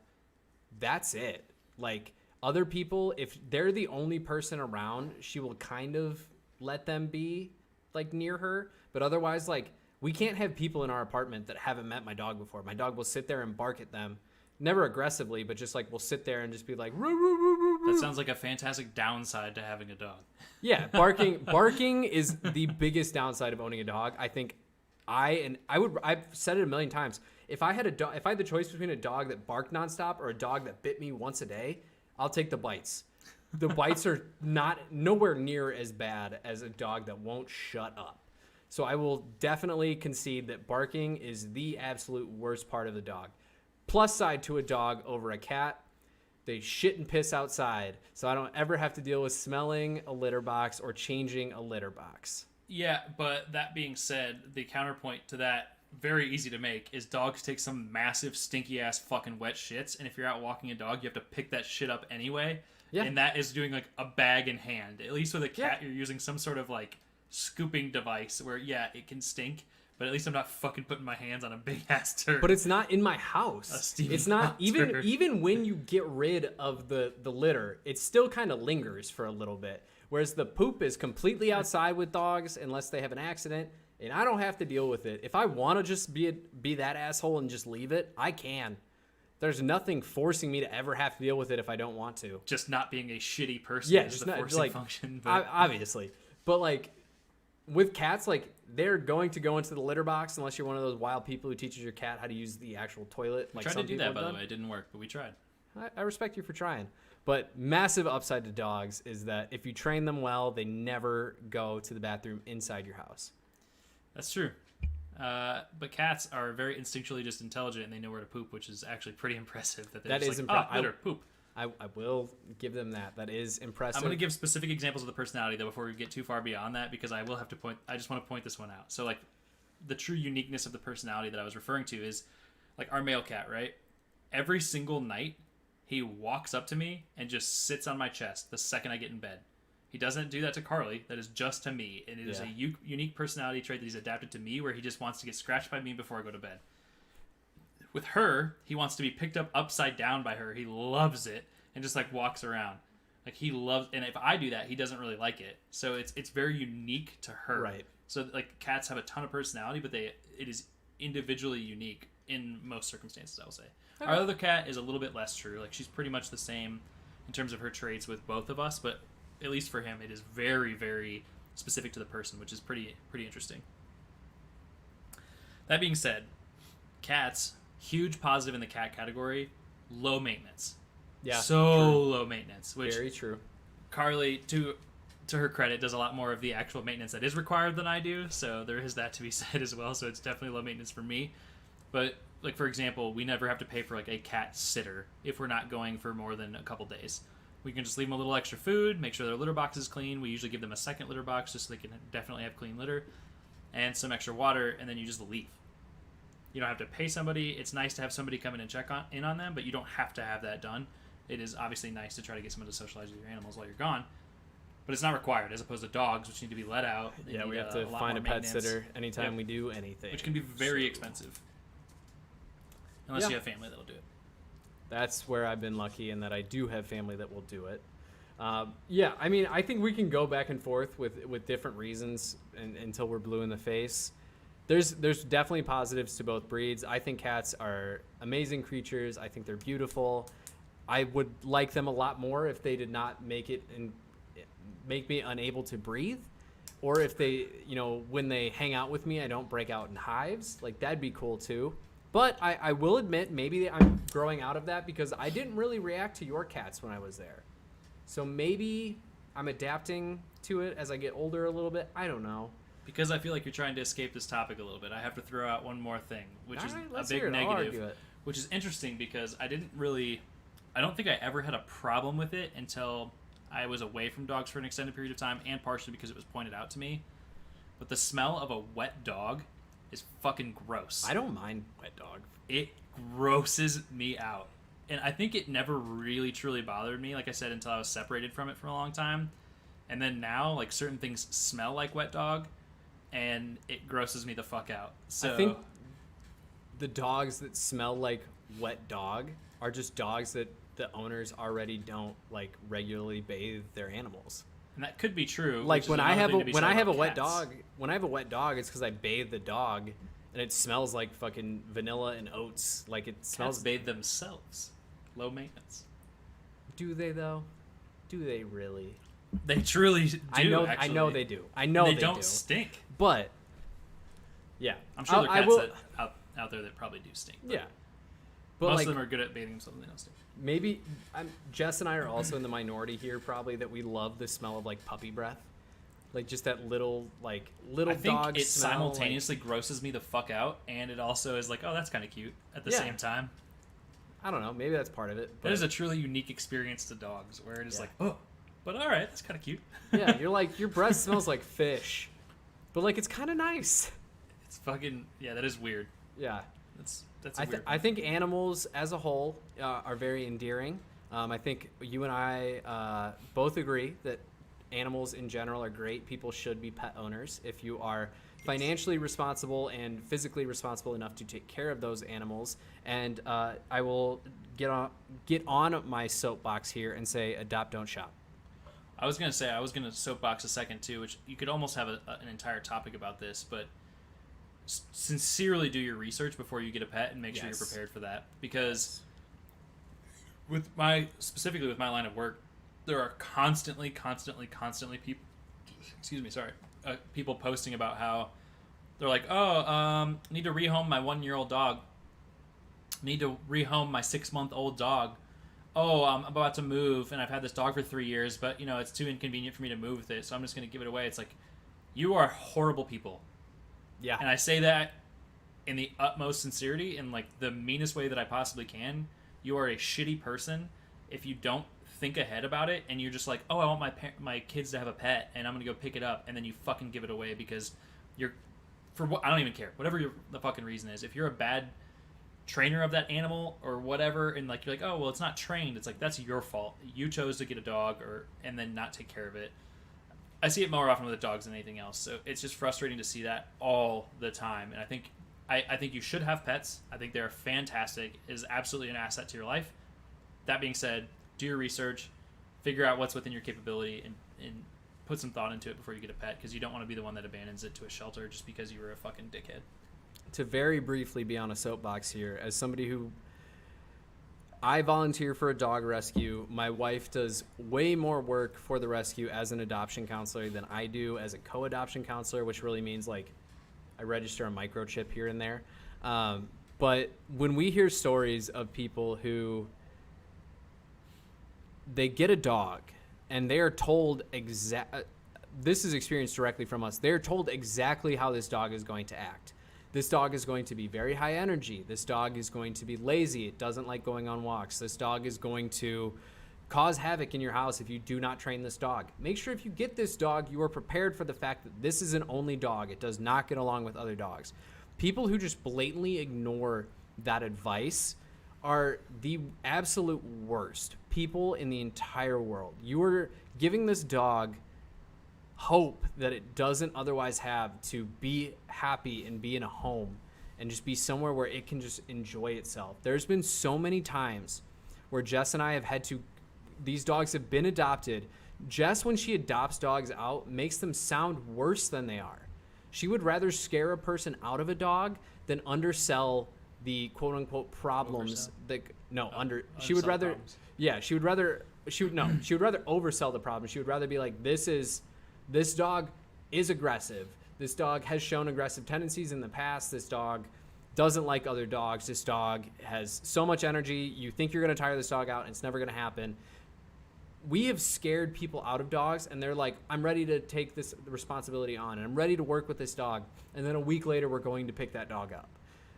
That's it. Like other people, if they're the only person around, she will kind of let them be like near her, but otherwise like we can't have people in our apartment that haven't met my dog before. My dog will sit there and bark at them, never aggressively, but just like we'll sit there and just be like, "Roo, roo, roo, roo, roo." That sounds like a fantastic downside to having a dog. Yeah, barking is the biggest downside of owning a dog. I think I've said it a million times. If I had the choice between a dog that barked nonstop or a dog that bit me once a day, I'll take the bites. The bites are nowhere near as bad as a dog that won't shut up. So I will definitely concede that barking is the absolute worst part of the dog. Plus side to a dog over a cat, they shit and piss outside, so I don't ever have to deal with smelling a litter box or changing a litter box. Yeah, but that being said, the counterpoint to that, very easy to make, is dogs take some massive stinky ass fucking wet shits, and if you're out walking a dog, you have to pick that shit up anyway. Yeah. And that is doing like a bag in hand. At least with a cat, Yeah. you're using some sort of like scooping device where it can stink, but at least I'm not fucking putting my hands on a big ass turd. But it's not in my house. A steaming It's not hot even turd. even when you get rid of the litter, it still kind of lingers for a little bit. Whereas the poop is completely outside with dogs unless they have an accident, and I don't have to deal with it. If I want to just be that asshole and just leave it, I can. There's nothing forcing me to ever have to deal with it if I don't want to. Just not being a shitty person Yeah, is just the not forcing like function. But obviously, but like with cats, like they're going to go into the litter box unless you're one of those wild people who teaches your cat how to use the actual toilet. we Like tried some to do people that, have by the done. way. It didn't work, but we tried. I respect you for trying. But massive upside to dogs is that if you train them well, they never go to the bathroom inside your house. That's true. But cats are very instinctually just intelligent, and they know where to poop, which is actually pretty impressive. That That just is like, impre- litter, poop. I will give them that. That is impressive. I'm going to give specific examples of the personality though before we get too far beyond that, because I will have to point. I just want to point this one out. So like, the true uniqueness of the personality that I was referring to is like our male cat, right? Every single night, he walks up to me and just sits on my chest the second I get in bed. He doesn't do that to Carly. That is just to me, and it is a unique personality trait that he's adapted to me, where he just wants to get scratched by me before I go to bed. With her, he wants to be picked up upside down by her. He loves it and just like walks around. Like he loves, and if I do that, he doesn't really like it. So it's very unique to her. Right. So like cats have a ton of personality, but it is individually unique in most circumstances, I will say. Okay. Our other cat is a little bit less true. Like she's pretty much the same in terms of her traits with both of us, but at least for him, it is very, very specific to the person, which is pretty interesting. That being said, cats, huge positive in the cat category, low maintenance. Yeah. So true. low maintenance, which Very true. Carly, to her credit, does a lot more of the actual maintenance that is required than I do, so there is that to be said as well, so it's definitely low maintenance for me. But, like, for example, we never have to pay for, like, a cat sitter if we're not going for more than a couple days. We can just leave them a little extra food, make sure their litter box is clean. We usually give them a second litter box just so they can definitely have clean litter, and some extra water, and then you just leave. You don't have to pay somebody. It's nice to have somebody come in and check in on them, but you don't have to have that done. It is obviously nice to try to get someone to socialize with your animals while you're gone. but it's not required as opposed to dogs, which need to be let out. They Yeah, need, we have to lot find a more pet maintenance, sitter anytime Yep. we do anything. which can be very So expensive unless Yeah. you have family that'll do it. That's where I've been lucky in that I do have family that will do it. Yeah, I mean, I think we can go back and forth with different reasons until we're blue in the face. There's definitely positives to both breeds. I think cats are amazing creatures. I think they're beautiful. I would like them a lot more if they did not make me unable to breathe, or if they, when they hang out with me, I don't break out in hives. Like, that'd be cool too. But I will admit, maybe I'm growing out of that because I didn't really react to your cats when I was there. So maybe I'm adapting to it as I get older a little bit. I don't know. Because I feel like you're trying to escape this topic a little bit, I have to throw out one more thing, which All is right, a let's big hear it. I'll negative. argue it. Which is interesting because I don't think I ever had a problem with it until I was away from dogs for an extended period of time, and partially because it was pointed out to me. But the smell of a wet dog is fucking gross. I don't mind wet dog. It grosses me out. And I think it never really truly bothered me, like I said, until I was separated from it for a long time. And then now, like, certain things smell like wet dog, and it grosses me the fuck out. So I think the dogs that smell like wet dog are just dogs that the owners already don't like regularly bathe their animals. and that could be true. Like which is when I another have thing to be said a about wet cats. dog, it's because I bathe the dog, and it smells like fucking vanilla and oats. Like it Cats smells. bathe themselves. Low maintenance. Do they though? Do they really? They truly do. I know Actually. they do. I know they they don't do. stink. But yeah, I'm sure there are I cats will- that out there that probably do stink. But Yeah, but most like of them are good at bathing themselves and they don't stink. maybe Jess and I are also in the minority here, probably that we love the smell of like puppy breath, like just that little I think dog it smell. simultaneously grosses me the fuck out, and it also is like, oh, that's kind of cute at the Yeah. same time. I don't know. Maybe that's part of it. But It is a truly unique experience to dogs, where it is Yeah. like, oh, but all right, that's kind of cute. yeah, you're like your breath smells like fish, but like it's kind of nice. It's fucking yeah, that is weird. Yeah. That's a weird. I think animals as a whole are very endearing. I think you and I both agree that animals in general are great. People should be pet owners if you are financially responsible and physically responsible enough to take care of those animals. And I will get on my soapbox here and say adopt, don't shop. I was gonna soapbox a second too, which you could almost have an entire topic about this, but sincerely do your research before you get a pet and make sure you're Yes. prepared for that, because specifically with my line of work, there are constantly people. Excuse me, sorry. People posting about how they're like, need to rehome my 1-year-old dog. Need to rehome my 6-month-old dog. Oh, I'm about to move, and I've had this dog for 3 years, but it's too inconvenient for me to move with it, so I'm just gonna give it away. It's like, you are horrible people. Yeah. And I say that in the utmost sincerity, in like the meanest way that I possibly can. You are a shitty person if you don't think ahead about it, and you're just like, oh, I want my kids to have a pet, and I'm gonna go pick it up, and then you fucking give it away because I don't even care. Whatever the fucking reason is, if you're a bad trainer of that animal or whatever, and like you're like, oh well, it's not trained. It's like, that's your fault. You chose to get a dog and then not take care of it. I see it more often with the dogs than anything else, so it's just frustrating to see that all the time. And I think you should have pets. I think they're fantastic. It is absolutely an asset to your life. That being said, do your research, figure out what's within your capability, and put some thought into it before you get a pet, because you don't want to be the one that abandons it to a shelter just because you were a fucking dickhead. To very briefly be on a soapbox here, as somebody who I volunteer for a dog rescue, my wife does way more work for the rescue as an adoption counselor than I do as a co-adoption counselor, which really means like I register a microchip here and there. But when we hear stories of people who they get a dog and they are told this is experienced directly from us. They're told exactly how this dog is going to act. This dog is going to be very high energy. This dog is going to be lazy. It doesn't like going on walks. This dog is going to cause havoc in your house if you do not train this dog. Make sure if you get this dog, you are prepared for the fact that this is an only dog. It does not get along with other dogs. People who just blatantly ignore that advice are the absolute worst people in the entire world. You are giving this dog hope that it doesn't otherwise have to be happy and be in a home and just be somewhere where it can just enjoy itself. There's been so many times where Jess and I have had to, these dogs have been adopted. Jess, when she adopts dogs out, makes them sound worse than they are. She would rather scare a person out of a dog than undersell the quote unquote problems that she would rather problems. Yeah, she would rather oversell the problem. She would rather be like, this dog is aggressive. This dog has shown aggressive tendencies in the past. This dog doesn't like other dogs. This dog has so much energy. You think you're going to tire this dog out, and it's never going to happen. We have scared people out of dogs, and they're like, I'm ready to take this responsibility on, and I'm ready to work with this dog. And then a week later, we're going to pick that dog up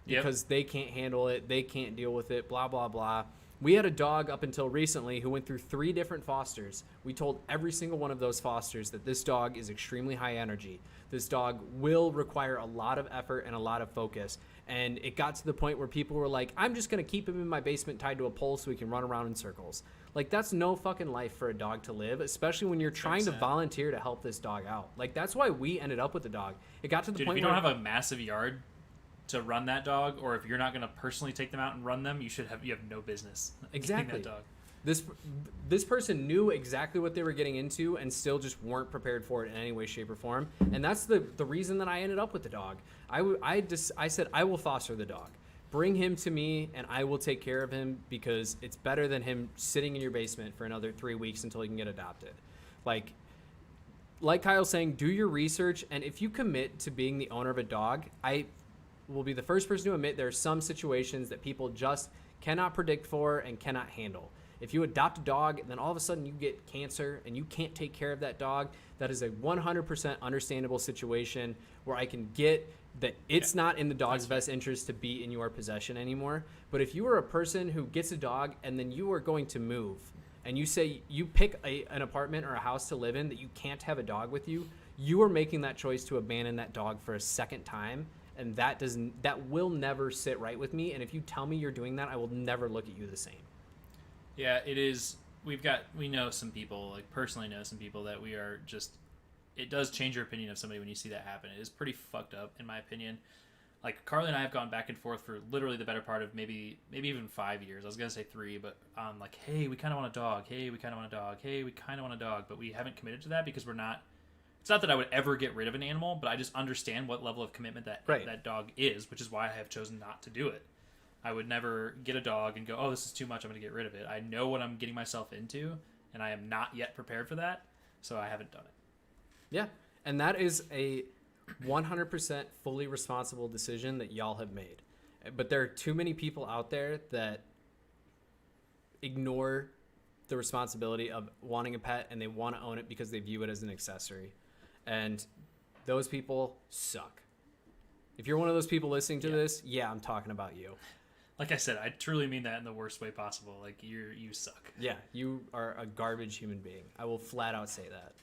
because they can't handle it. They can't deal with it, blah, blah, blah. We had a dog up until recently who went through 3 different fosters. We told every single one of those fosters that this dog is extremely high energy. This dog will require a lot of effort and a lot of focus. And it got to the point where people were like, I'm just going to keep him in my basement tied to a pole so he can run around in circles. Like, that's no fucking life for a dog to live, especially when you're trying to volunteer to help this dog out. Like, that's why we ended up with the dog. It got to the point where... if you don't have a massive yard to run that dog, or if you're not going to personally take them out and run them, you have no business exactly that dog. This person knew exactly what they were getting into and still just weren't prepared for it in any way, shape, or form. And that's the reason that I ended up with the dog. I said, I will foster the dog. Bring him to me and I will take care of him, because it's better than him sitting in your basement for another 3 weeks until he can get adopted. Like Kyle's saying, do your research. And if you commit to being the owner of a dog, I will be the first person to admit there are some situations that people just cannot predict for and cannot handle. If you adopt a dog and then all of a sudden you get cancer and you can't take care of that dog, that is a 100% understandable situation where I can get that it's not in the dog's best interest to be in your possession anymore. But if you are a person who gets a dog and then you are going to move and you say you pick an apartment or a house to live in that you can't have a dog with you, you are making that choice to abandon that dog for a second time. And that will never sit right with me. And if you tell me you're doing that, I will never look at you the same. Yeah, it is. We know some people, like personally know some people that we are just, it does change your opinion of somebody when you see that happen. It is pretty fucked up, in my opinion. Like, Carly and I have gone back and forth for literally the better part of maybe even 5 years. I was going to say 3, but like, hey, we kind of want a dog. Hey, we kind of want a dog. Hey, we kind of want a dog. But we haven't committed to that because we're not. It's not that I would ever get rid of an animal, but I just understand what level of commitment that dog is, which is why I have chosen not to do it. I would never get a dog and go, oh, this is too much, I'm going to get rid of it. I know what I'm getting myself into, and I am not yet prepared for that, so I haven't done it. Yeah, and that is a 100% fully responsible decision that y'all have made. But there are too many people out there that ignore the responsibility of wanting a pet, and they want to own it because they view it as an accessory. And those people suck. If you're one of those people listening to this, I'm talking about you. Like I said, I truly mean that in the worst way possible. Like, you suck. Yeah, you are a garbage human being. I will flat out say that.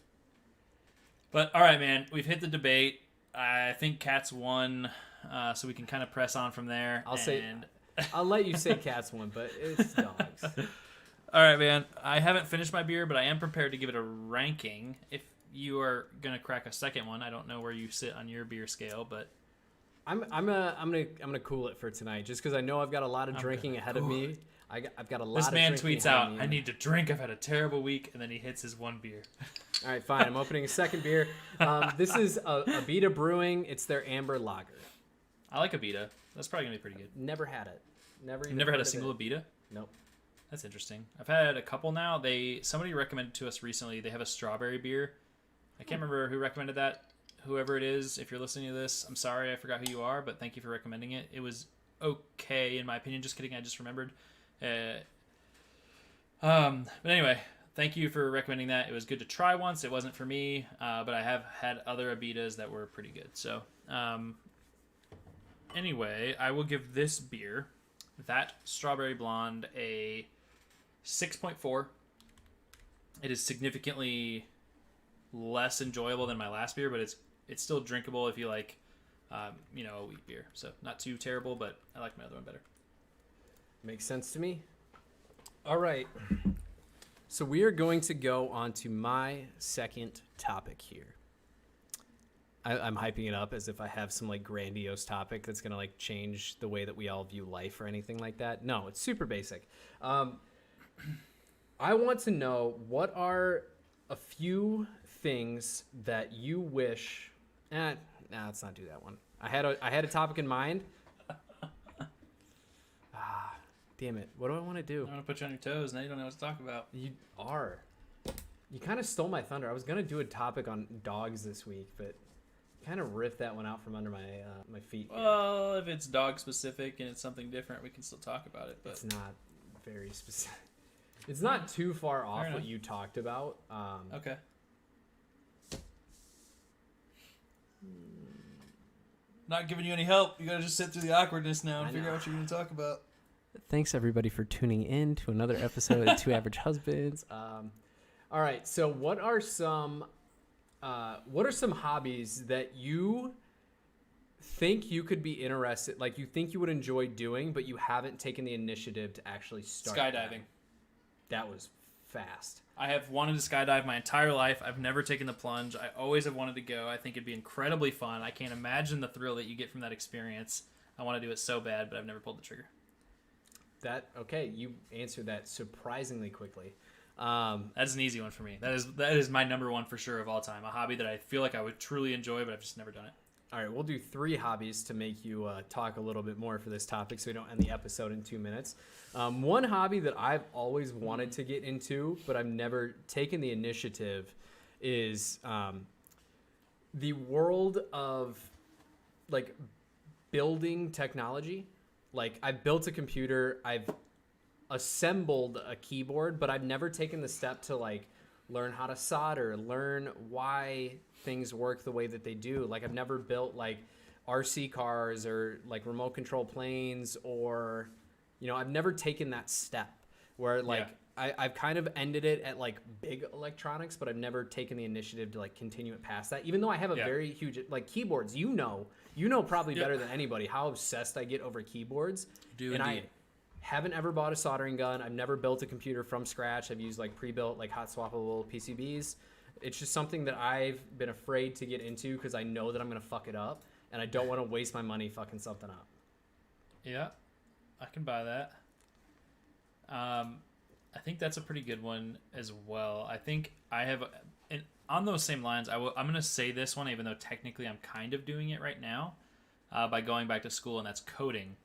But, all right, man, we've hit the debate. I think Cats won, so we can kind of press on from there. I'll let you say Cats won, but it's dogs. All right, man. I haven't finished my beer, but I am prepared to give it a ranking. If you are gonna crack a second one, I don't know where you sit on your beer scale, but I'm gonna cool it for tonight, just because I know I've got a lot of drinking ahead of me. I've got a lot. This man tweets out, "I need to drink. I've had a terrible week," and then he hits his one beer. All right, fine. I'm opening a second beer. This is Abita Brewing. It's their Amber Lager. I like Abita. That's probably gonna be pretty good. Never had it. You've never had a single Abita? Nope. That's interesting. I've had a couple now. Somebody recommended to us recently. They have a strawberry beer. I can't remember who recommended that. Whoever it is, if you're listening to this, I'm sorry, I forgot who you are, but thank you for recommending it. It was okay, in my opinion. Just kidding, I just remembered. But anyway, thank you for recommending that. It was good to try once. It wasn't for me, but I have had other Abitas that were pretty good. So, anyway, I will give this beer, that Strawberry Blonde, a 6.4. It is significantly less enjoyable than my last beer, but it's still drinkable if you like, a wheat beer. So not too terrible, but I like my other one better. Makes sense to me. All right. So we are going to go on to my second topic here. I'm hyping it up as if I have some like grandiose topic that's gonna like change the way that we all view life or anything like that. No, it's super basic. I want to know what are a few things that you wish. Let's not do that one. I had a topic in mind. Damn it! What do I want to do? I want to put you on your toes. Now you don't know what to talk about. You are. You kind of stole my thunder. I was gonna do a topic on dogs this week, but kind of ripped that one out from under my feet. Well, if it's dog specific and it's something different, we can still talk about it. But It's not very specific. It's not too far off enough. what you talked about. Okay. Not giving you any help. You gotta just sit through the awkwardness now and I figure know. out what you're gonna talk about. Thanks everybody for tuning in to another episode of Two Average Husbands. All right, so what are some hobbies that you think you could be interested, like you think you would enjoy doing, but you haven't taken the initiative to actually start? Skydiving. them? That was fast. I have wanted to skydive my entire life. I've never taken the plunge. I always have wanted to go. I think it'd be incredibly fun. I can't imagine the thrill that you get from that experience. I want to do it so bad, but I've never pulled the trigger. Okay, you answered that surprisingly quickly. That's an easy one for me. That is my number one for sure of all time. A hobby that I feel like I would truly enjoy, but I've just never done it. All right, we'll do 3 hobbies to make you talk a little bit more for this topic so we don't end the episode in 2 minutes. One hobby that I've always wanted to get into, but I've never taken the initiative, is the world of like building technology. Like I've built a computer, I've assembled a keyboard, but I've never taken the step to like learn how to solder, learn why things work the way that they do. Like I've never built like RC cars or like remote control planes, or I've never taken that step where like I've kind of ended it at like big electronics, but I've never taken the initiative to like continue it past that, even though I have a very huge like keyboards. You know probably better than anybody how obsessed I get over keyboards. I haven't ever bought a soldering gun. I've never built a computer from scratch. I've used like pre-built like hot swappable PCBs. It's just something that I've been afraid to get into because I know that I'm going to fuck it up, and I don't want to waste my money fucking something up. Yeah, I can buy that. I think that's a pretty good one as well. I think I have, and on those same lines, I'm going to say this one, even though technically I'm kind of doing it right now by going back to school, and that's coding.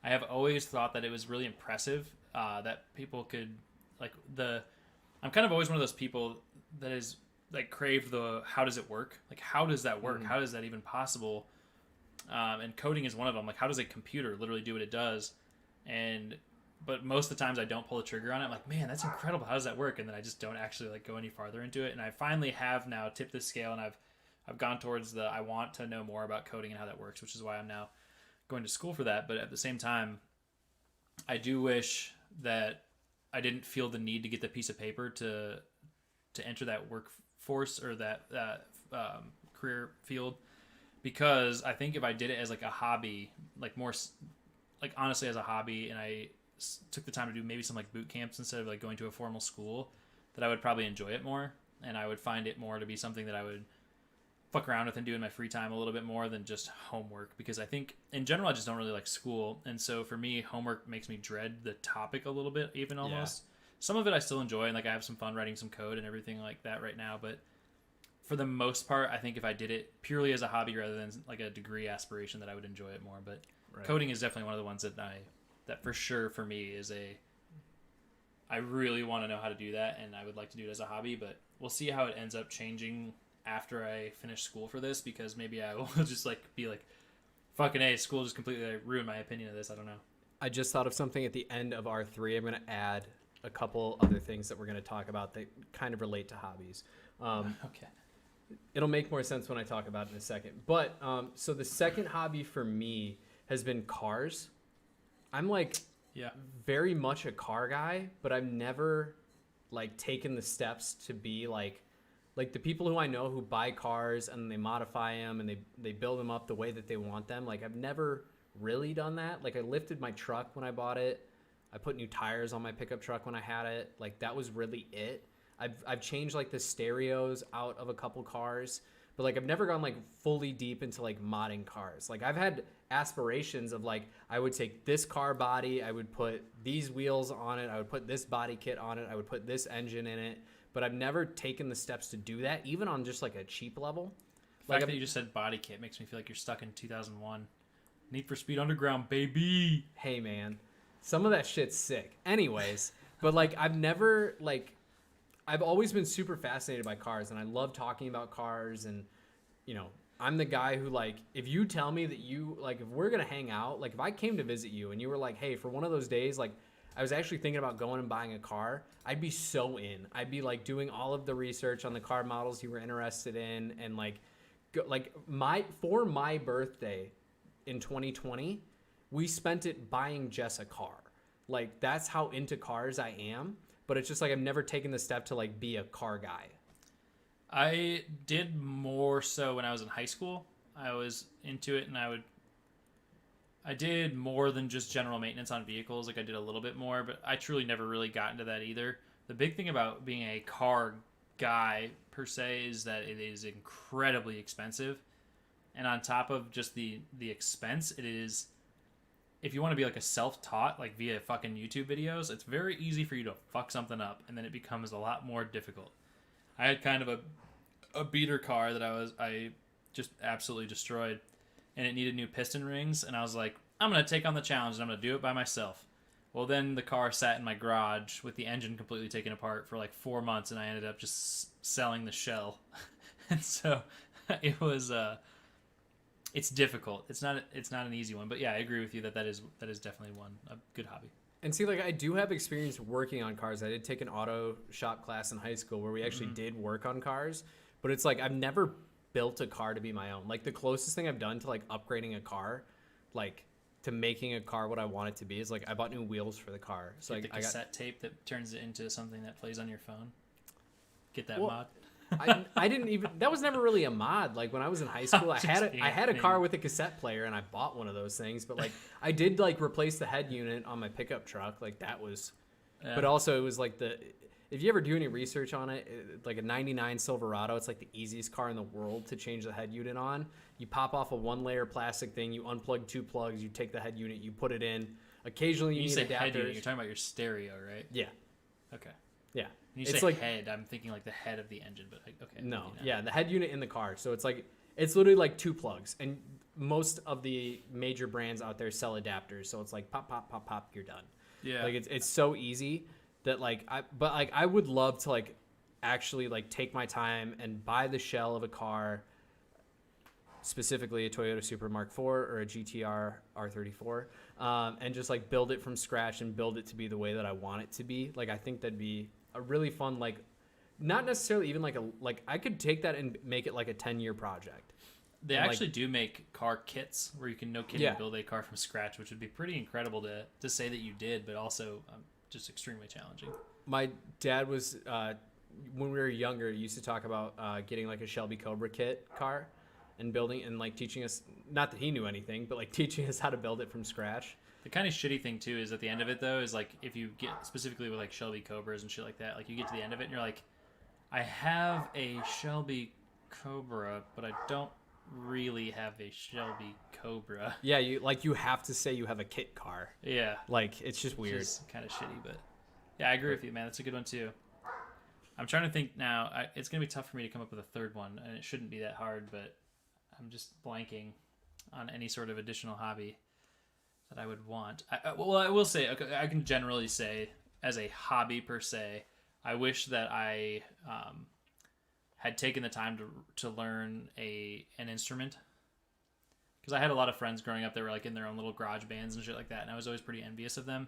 I have always thought that it was really impressive that people could, I'm kind of always one of those people that is like crave the how does it work? Like how does that work? How is that even possible? And coding is one of them. Like how does a computer literally do what it does? But most of the times I don't pull the trigger on it. I'm like, man, that's incredible. How does that work? And then I just don't actually like go any farther into it. And I finally have now tipped the scale, and I've gone towards I want to know more about coding and how that works, which is why I'm now going to school for that. But at the same time, I do wish that I didn't feel the need to get the piece of paper to enter that workforce or that career field, because I think if I did it as like a hobby, like more like honestly as a hobby, and I took the time to do maybe some like boot camps instead of like going to a formal school, that I would probably enjoy it more, and I would find it more to be something that I would fuck around with and do in my free time a little bit more than just homework, because I think in general I just don't really like school, and so for me homework makes me dread the topic a little bit, even almost. Some of it I still enjoy, and like I have some fun writing some code and everything like that right now, but for the most part I think if I did it purely as a hobby rather than like a degree aspiration, that I would enjoy it more. But coding is definitely one of the ones that for sure for me is I really want to know how to do that, and I would like to do it as a hobby, but we'll see how it ends up changing after I finish school for this, because maybe I will just like be like, fucking A, school just completely like, ruined my opinion of this. I don't know. I just thought of something at the end of R3. I'm going to add a couple other things that we're going to talk about that kind of relate to hobbies. Okay. It'll make more sense when I talk about it in a second. But so the second hobby for me has been cars. I'm like very much a car guy, but I've never like taken the steps to be like the people who I know who buy cars and they modify them and they build them up the way that they want them. Like I've never really done that. Like I lifted my truck when I bought it. I put new tires on my pickup truck when I had it. Like that was really it. I've changed like the stereos out of a couple cars, but like I've never gone like fully deep into like modding cars. Like I've had aspirations of like I would take this car body, I would put these wheels on it, I would put this body kit on it, I would put this engine in it, but I've never taken the steps to do that, even on just like a cheap level. The fact that you just said body kit makes me feel like you're stuck in 2001. Need for Speed Underground, baby. Hey man, some of that shit's sick. Anyways, but like I've always been super fascinated by cars, and I love talking about cars. And you know, I'm the guy who like, if you tell me that you like, if we're gonna hang out, like if I came to visit you and you were like, hey, for one of those days, like I was actually thinking about going and buying a car, I'd be so in. I'd be like doing all of the research on the car models you were interested in, and like for my birthday in 2020, we spent it buying Jess a car. Like that's how into cars I am. But it's just like I've never taken the step to like be a car guy. I did more so when I was in high school. I was into it, and I did more than just general maintenance on vehicles. Like I did a little bit more, but I truly never really got into that either. The big thing about being a car guy per se is that it is incredibly expensive. And on top of just the expense, it is, if you want to be like a self-taught, like via fucking YouTube videos, it's very easy for you to fuck something up, and then it becomes a lot more difficult. I had kind of a beater car that I just absolutely destroyed, and it needed new piston rings, and I was like, I'm going to take on the challenge, and I'm going to do it by myself. Well, then the car sat in my garage with the engine completely taken apart for like 4 months, and I ended up just selling the shell. And so it was... It's difficult. It's not an easy one, but yeah, I agree with you that is definitely a good hobby. And see, like I do have experience working on cars. I did take an auto shop class in high school where we actually did work on cars, but it's like I've never built a car to be my own. Like the closest thing I've done to like upgrading a car, like to making a car what I want it to be, is like I bought new wheels for the car. So Get I the cassette tape that turns it into something that plays on your phone. Get that Well, mod. I didn't even, that was never really a mod. Like when I was in high school, I had a car with a cassette player, and I bought one of those things. But like I did like replace the head unit on my pickup truck. Like that was, but also it was like if you ever do any research on it, like a 99 Silverado, it's like the easiest car in the world to change the head unit on. You pop off a 1-layer plastic thing, you unplug 2 plugs, you take the head unit, you put it in. Occasionally you need say adapters. head unit, you're talking about your stereo, right? Yeah. Okay. Yeah. When you It's say like, head, I'm thinking like the head of the engine, but okay. no, maybe not. yeah, the head unit in the car. So it's like, it's literally like 2 plugs, and most of the major brands out there sell adapters. So it's like pop, pop, pop, pop, you're done. Yeah. Like it's so easy that like I would love to like actually like take my time and buy the shell of a car, specifically a Toyota Supra Mark IV or a GTR R34, and just like build it from scratch and build it to be the way that I want it to be. Like I think that'd be a really fun, like not necessarily even like I could take that and make it like a 10-year project. They And, actually do make car kits where you can, no kidding, build a car from scratch, which would be pretty incredible to say that you did, but also just extremely challenging. My dad was, when we were younger, used to talk about getting like a Shelby Cobra kit car and building and like teaching us, not that he knew anything, but like teaching us how to build it from scratch. The kind of shitty thing too is at the end of it though is like if you get specifically with like Shelby Cobras and shit like that, like you get to the end of it and you're like, I have a Shelby Cobra, but I don't really have a Shelby Cobra. Yeah, you have to say you have a kit car. Yeah, Like it's just weird. It's kind of shitty, but yeah, I agree with you, man. That's a good one too. I'm trying to think now. It's gonna be tough for me to come up with a third one, and it shouldn't be that hard, but I'm just blanking on any sort of additional hobby that I would want. I will say, okay, I can generally say as a hobby per se, I wish that I had taken the time to learn an instrument, because I had a lot of friends growing up that were like in their own little garage bands and shit like that, and I was always pretty envious of them.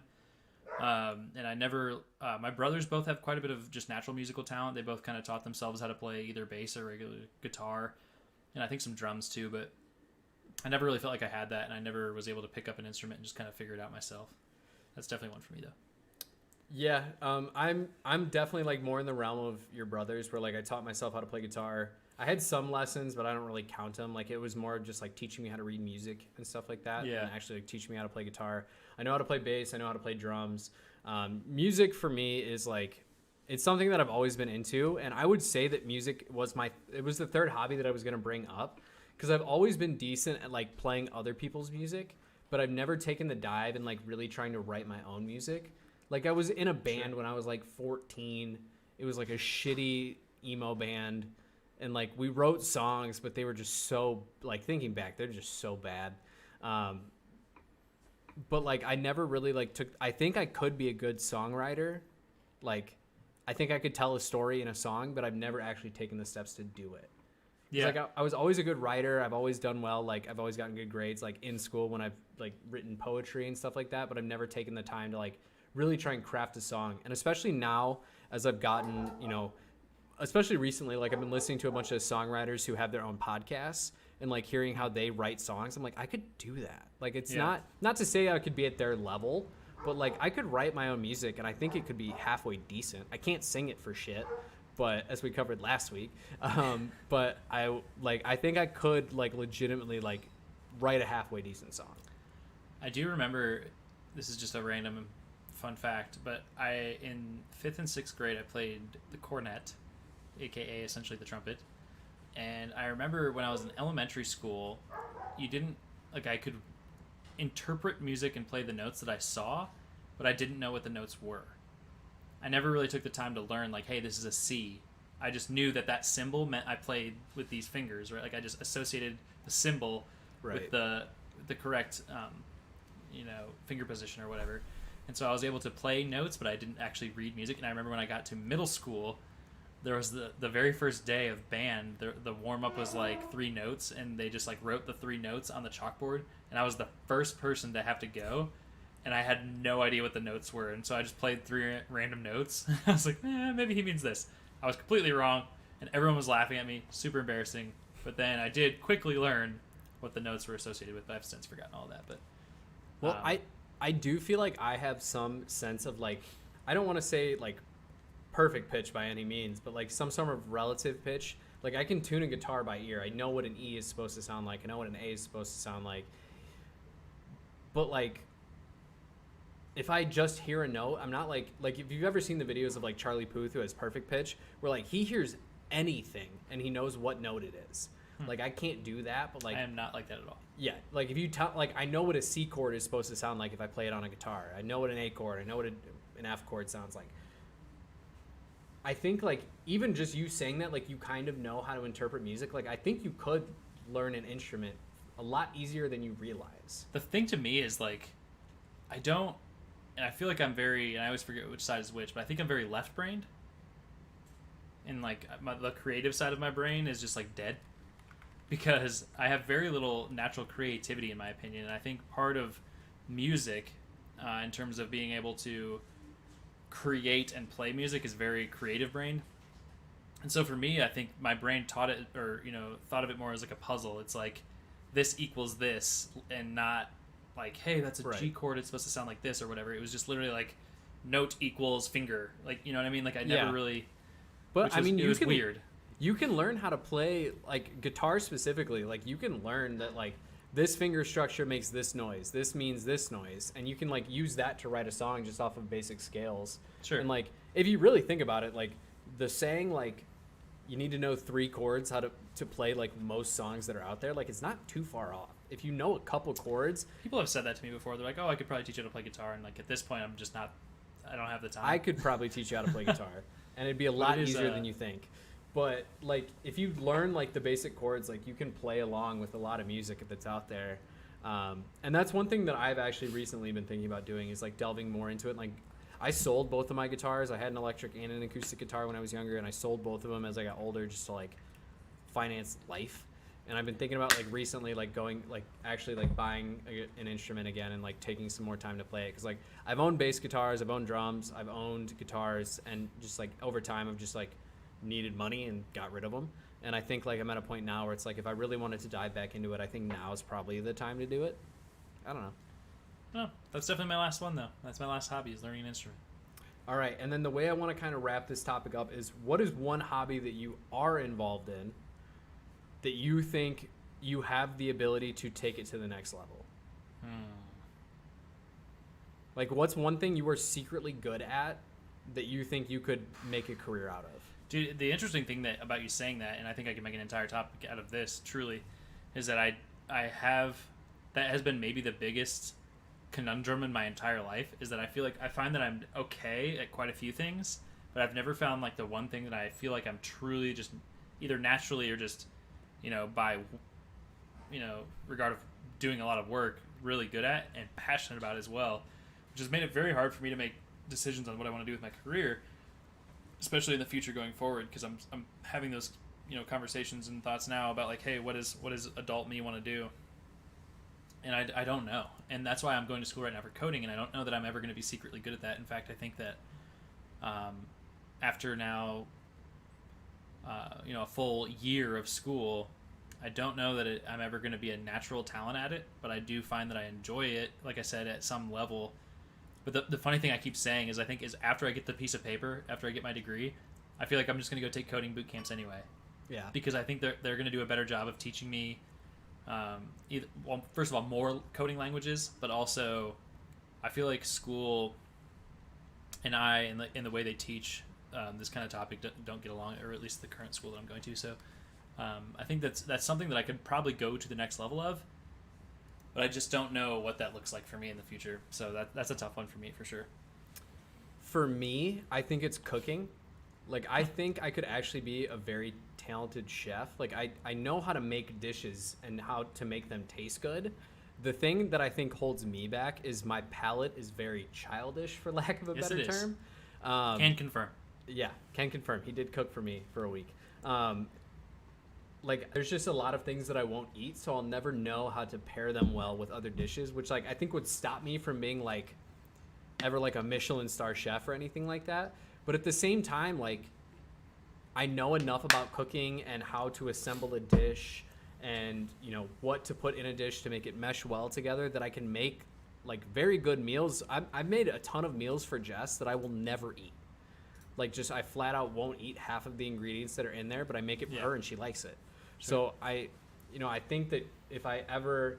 And I never, my brothers both have quite a bit of just natural musical talent. They both kind of taught themselves how to play either bass or regular guitar, and I think some drums too, but I never really felt like I had that, and I never was able to pick up an instrument and just kind of figure it out myself. That's definitely one for me though. Yeah, I'm definitely like more in the realm of your brothers, where like I taught myself how to play guitar. I had some lessons, but I don't really count them. Like it was more just like teaching me how to read music and stuff like that. Yeah. And actually like, teaching me how to play guitar. I know how to play bass. I know how to play drums. Music for me is like, it's something that I've always been into, and I would say that music was the third hobby that I was going to bring up, because I've always been decent at like playing other people's music, but I've never taken the dive and like really trying to write my own music. Like I was in a band when I was like 14. It was like a shitty emo band, and like we wrote songs, but they were just so, like, thinking back, they're just so bad. But like I never really like I think I could be a good songwriter. Like I think I could tell a story in a song, but I've never actually taken the steps to do it. Yeah. Like I was always a good writer. I've always done well. Like I've always gotten good grades, like in school when I've like written poetry and stuff like that, but I've never taken the time to like really try and craft a song. And especially now as I've gotten, especially recently, like I've been listening to a bunch of songwriters who have their own podcasts and like hearing how they write songs. I'm like, I could do that. Like it's not to say I could be at their level, but like I could write my own music and I think it could be halfway decent. I can't sing it for shit, but as we covered last week, but I think I could like legitimately like write a halfway decent song. I do remember, this is just a random fun fact, but in 5th and 6th grade I played the cornet, aka essentially the trumpet. And I remember when I was in elementary school, I could interpret music and play the notes that I saw, but I didn't know what the notes were. I never really took the time to learn, like, hey, this is a C. I just knew that symbol meant I played with these fingers, right? Like I just associated the symbol with the correct, finger position or whatever. And so I was able to play notes, but I didn't actually read music. And I remember when I got to middle school, there was the very first day of band, the warm-up was like 3 notes, and they just like wrote the 3 notes on the chalkboard, and I was the first person to have to go, and I had no idea what the notes were, and so I just played 3 random notes. I was like, maybe he means this. I was completely wrong, and everyone was laughing at me, super embarrassing, but then I did quickly learn what the notes were associated with, but I've since forgotten all that. But well, I do feel like I have some sense of like, I don't want to say like perfect pitch by any means, but like some sort of relative pitch. Like I can tune a guitar by ear. I know what an E is supposed to sound like. I know what an A is supposed to sound like. But like, if I just hear a note, I'm not like if you've ever seen the videos of like Charlie Puth, who has perfect pitch, where like he hears anything and he knows what note it is. Like I can't do that, but like I am not like that at all. Yeah, like if you tell, like I know what a C chord is supposed to sound like if I play it on a guitar. I know what an A chord, I know what an F chord sounds like. I think like even just you saying that, like you kind of know how to interpret music. Like I think you could learn an instrument a lot easier than you realize. The thing to me is like, I don't, and I feel like I'm very, and I always forget which side is which, but I think I'm very left-brained. And like the creative side of my brain is just like dead, because I have very little natural creativity in my opinion. And I think part of music, in terms of being able to create and play music, is very creative brained. And so for me, I think my brain thought of it more as like a puzzle. It's like this equals this, and not like, hey, that's a G chord, it's supposed to sound like this or whatever. It was just literally like note equals finger, like, you know what I mean? Like I never really, but I mean, it was weird. You can learn how to play like guitar specifically. Like you can learn that like this finger structure makes this noise, this means this noise, and you can like use that to write a song just off of basic scales. Sure. And like if you really think about it, like the saying like you need to know 3 chords how to play like most songs that are out there, like it's not too far off. If you know a couple chords, people have said that to me before. They're like, oh, I could probably teach you how to play guitar, and like at this point I don't have the time. I could probably teach you how to play guitar, and it'd be a lot easier than you think. But like if you learn like the basic chords, like you can play along with a lot of music that's out there. And that's one thing that I've actually recently been thinking about doing, is like delving more into it. Like I sold both of my guitars. I had an electric and an acoustic guitar when I was younger, and I sold both of them as I got older just to like finance life. And I've been thinking about like recently like going like actually like buying an instrument again and like taking some more time to play it, because like I've owned bass guitars, I've owned drums, I've owned guitars, and just like over time I've just like needed money and got rid of them. And I think like I'm at a point now where it's like if I really wanted to dive back into it, I think now is probably the time to do it. I don't know. No, that's definitely my last one though. That's my last hobby, is learning an instrument. All right, and then the way I want to kind of wrap this topic up is, what is one hobby that you are involved in that you think you have the ability to take it to the next level? Like what's one thing you are secretly good at that you think you could make a career out of? Dude, the interesting thing that about you saying that, and I think I can make an entire topic out of this, truly, is that I have that has been maybe the biggest conundrum in my entire life, is that I feel like I find that I'm okay at quite a few things, but I've never found like the one thing that I feel like I'm truly just either naturally or just by regard of doing a lot of work really good at and passionate about as well, which has made it very hard for me to make decisions on what I want to do with my career, especially in the future going forward, because I'm having those conversations and thoughts now about like, hey, what does adult me want to do? And I don't know, and that's why I'm going to school right now for coding, and I don't know that I'm ever going to be secretly good at that. In fact, I think that after now a full year of school, I don't know that I'm ever going to be a natural talent at it, but I do find that I enjoy it, like I said, at some level. But the funny thing I keep saying is after I get the piece of paper, after I get my degree, I feel like I'm just going to go take coding boot camps anyway. Yeah. Because I think they're going to do a better job of teaching me, first of all, more coding languages, but also I feel like school and in the way they teach this kind of topic don't get along, or at least the current school that I'm going to. So I think that's something that I could probably go to the next level of, but I just don't know what that looks like for me in the future. So that's a tough one for me for sure. For me, I think it's cooking. Like, I think I could actually be a very talented chef. Like, I know how to make dishes and how to make them taste good. The thing that I think holds me back is my palate is very childish, for lack of a better term. Can confirm. Yeah, can confirm. He did cook for me for a week. Like, there's just a lot of things that I won't eat, so I'll never know how to pair them well with other dishes, which, like, I think would stop me from being, like, ever, like, a Michelin star chef or anything like that. But at the same time, like, I know enough about cooking and how to assemble a dish and, what to put in a dish to make it mesh well together that I can make, like, very good meals. I've made a ton of meals for Jess that I will never eat. Like, just I flat out won't eat half of the ingredients that are in there, but I make it for her and she likes it. Sure. So I think that if I ever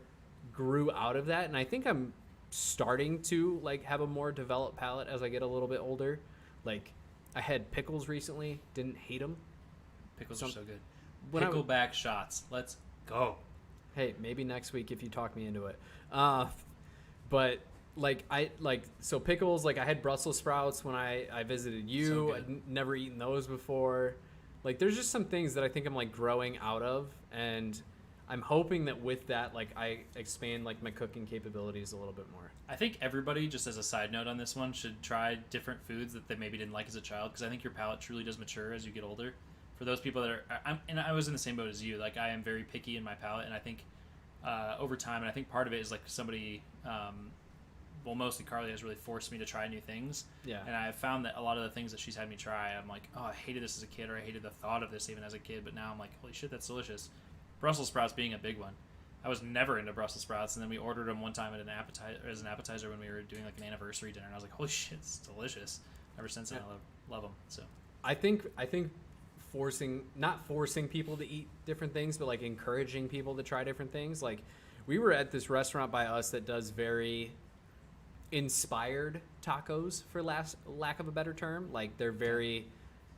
grew out of that, and I think I'm starting to, like, have a more developed palate as I get a little bit older. Like, I had pickles recently, didn't hate them. Pickles are so good. Pickleback shots. Let's go. Hey, maybe next week if you talk me into it. But so pickles, like, I had Brussels sprouts when I visited you. So I'd never eaten those before. Like, there's just some things that I think I'm, like, growing out of, and I'm hoping that with that, like, I expand, like, my cooking capabilities a little bit more. I think everybody, just as a side note on this one, should try different foods that they maybe didn't like as a child, because I think your palate truly does mature as you get older. For those people that are, and I was in the same boat as you. Like, I am very picky in my palate, and I think over time, and I think part of it is, like, somebody, mostly Carly has really forced me to try new things. Yeah. And I've found that a lot of the things that she's had me try, I'm like, oh, I hated this as a kid, or I hated the thought of this even as a kid, but now I'm like, holy shit, that's delicious. Brussels sprouts being a big one. I was never into Brussels sprouts, and then we ordered them one time as an appetizer when we were doing, like, an anniversary dinner, and I was like, holy shit, it's delicious. Ever since then, I love them. So I think not forcing people to eat different things, but, like, encouraging people to try different things. Like, we were at this restaurant by us that does very inspired tacos, for lack of a better term. Like, they're very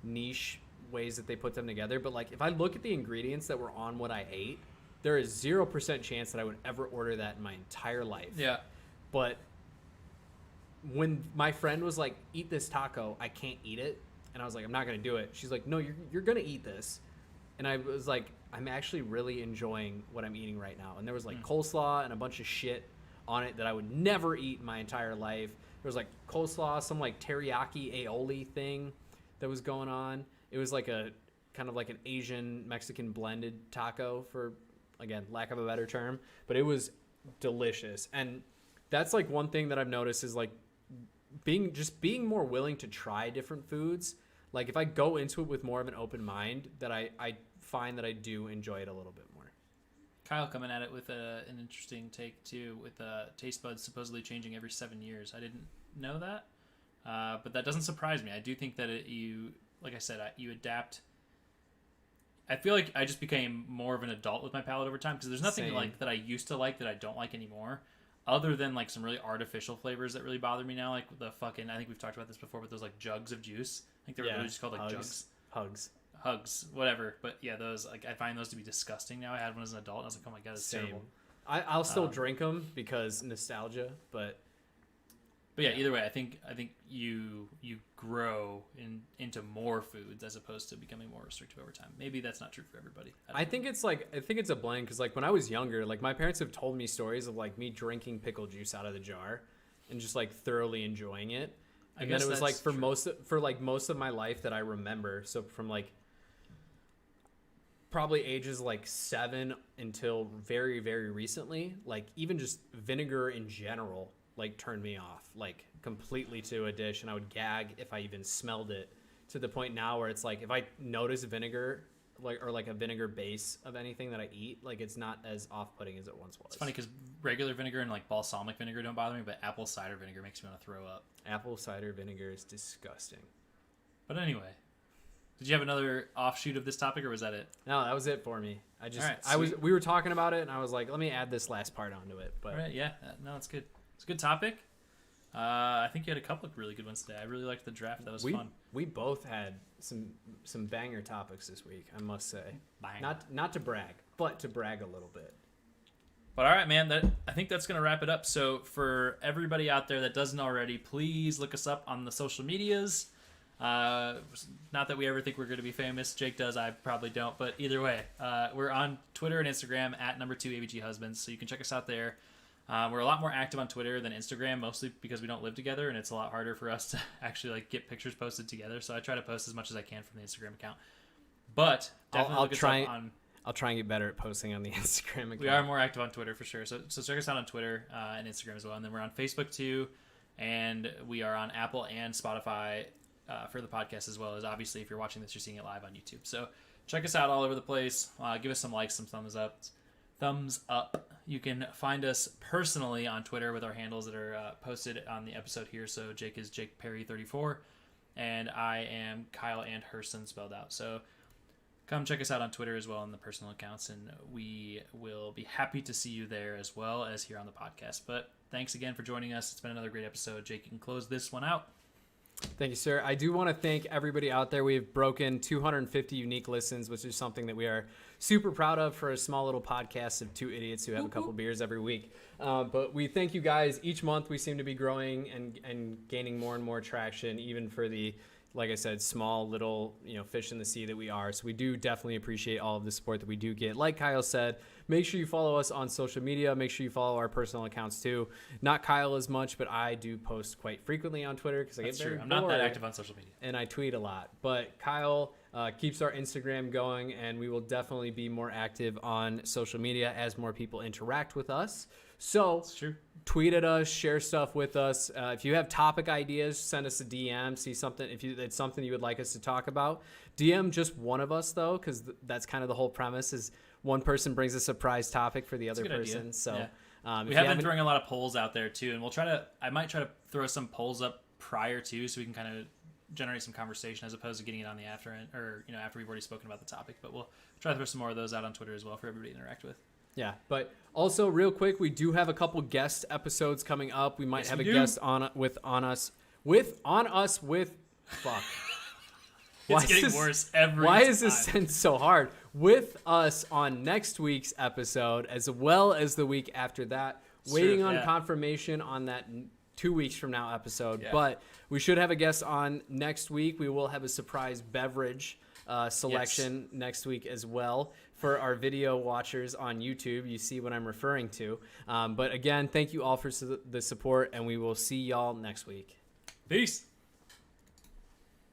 niche ways that they put them together, but, like, if I look at the ingredients that were on what I ate, there is 0% chance that I would ever order that in my entire life. yeah. But when my friend was like, eat this taco, I can't eat it, and I was like, I'm not gonna do it. She's like, no, you're gonna eat this. And I was like, I'm actually really enjoying what I'm eating right now. And there was, like, coleslaw and a bunch of shit on it that I would never eat in my entire life. There was, like, coleslaw, some, like, teriyaki aioli thing that was going on. It was like a kind of like an Asian Mexican blended taco, for, again, lack of a better term, but it was delicious. And that's, like, one thing that I've noticed is, like, being more willing to try different foods. Like, if I go into it with more of an open mind, that I find that I do enjoy it a little bit more. Kyle coming at it with an interesting take too, with taste buds supposedly changing every 7 years. I didn't know that, but that doesn't surprise me. I do think that like I said, you adapt. I feel like I just became more of an adult with my palate over time, because there's nothing Same. like that I used to like that I don't like anymore. other than like some really artificial flavors that really bother me now, like the fucking, I think we've talked about this before, but those like jugs of juice. I think they were literally just called like jugs. Hugs, whatever. But yeah, those, like, I find those to be disgusting now. I had one as an adult and I was like, oh my god, it's terrible. I'll still drink them because nostalgia, but yeah, either way, I think you grow into more foods as opposed to becoming more restrictive over time. Maybe that's not true for everybody. I think it's a blend, because like when I was younger, like my parents have told me stories of like me drinking pickle juice out of the jar and just like thoroughly enjoying it. And then it was like for most of my life that I remember, so from like probably ages like 7 until very, very recently, like even just vinegar in general like turned me off like completely to a dish, and I would gag if I even smelled it, to the point now where it's like if I notice vinegar or a vinegar base of anything that I eat, like it's not as off-putting as it once was. It's funny because regular vinegar and like balsamic vinegar don't bother me, but apple cider vinegar makes me want to throw up. Apple cider vinegar is disgusting. But anyway, did you have another offshoot of this topic, or was that it? No, that was it for me. Right, we were talking about it, and I was like, let me add this last part onto it. But all right, yeah, no, it's good. It's a good topic. I think you had a couple of really good ones today. I really liked the draft. That was fun. We both had some banger topics this week, I must say. Bang. Not to brag, but to brag a little bit. But all right, man, I think that's going to wrap it up. So for everybody out there that doesn't already, please look us up on the social medias. Not that we ever think we're going to be famous. Jake does. I probably don't. But either way, we're on Twitter and Instagram at @2ABGHusbands. So you can check us out there. We're a lot more active on Twitter than Instagram, mostly because we don't live together, and it's a lot harder for us to actually like get pictures posted together. So I try to post as much as I can from the Instagram account. But definitely look us up on... I'll try and get better at posting on the Instagram account. We are more active on Twitter for sure. So check us out on Twitter and Instagram as well. And then we're on Facebook too. And we are on Apple and Spotify for the podcast, as well as obviously if you're watching this, you're seeing it live on YouTube. So check us out all over the place. Give us some likes, some thumbs up. You can find us personally on Twitter with our handles that are posted on the episode here. So Jake is Jake Perry 34 and I am Kyle and Herson spelled out. So come check us out on Twitter as well on the personal accounts, and we will be happy to see you there as well as here on the podcast. But thanks again for joining us. It's been another great episode. Jake, you can close this one out. Thank you, sir. I do want to thank everybody out there. We've broken 250 unique listens, which is something that we are super proud of for a small little podcast of two idiots who have a couple beers every week. But we thank you guys. Each month we seem to be growing and gaining more and more traction, even for the, like I said, small little fish in the sea that we are. So we do definitely appreciate all of the support that we do get. Like Kyle said, make sure you follow us on social media. Make sure you follow our personal accounts too. Not Kyle as much, but I do post quite frequently on Twitter because I get very I'm not that active on social media, and I tweet a lot. But Kyle keeps our Instagram going, and we will definitely be more active on social media as more people interact with us. So it's true. Tweet at us, share stuff with us. If you have topic ideas, send us a DM. See something if it's something you would like us to talk about. DM just one of us though, because that's kind of the whole premise. Is one person brings a surprise topic for the other person. Idea. So yeah. We have been throwing a lot of polls out there too, and I might try to throw some polls up prior to, so we can kind of generate some conversation as opposed to getting it on the after end, or after we've already spoken about the topic. But we'll try to throw some more of those out on Twitter as well for everybody to interact with. Yeah, but also real quick, we do have a couple guest episodes coming up. We might have a guest on us with fuck. It's getting worse every time. Why is this sentence so hard? With us on next week's episode, as well as the week after that. Waiting on confirmation on that 2 weeks from now episode. Yeah. But we should have a guest on next week. We will have a surprise beverage selection next week as well. For our video watchers on YouTube, you see what I'm referring to. But again, thank you all for the support, and we will see y'all next week. Peace.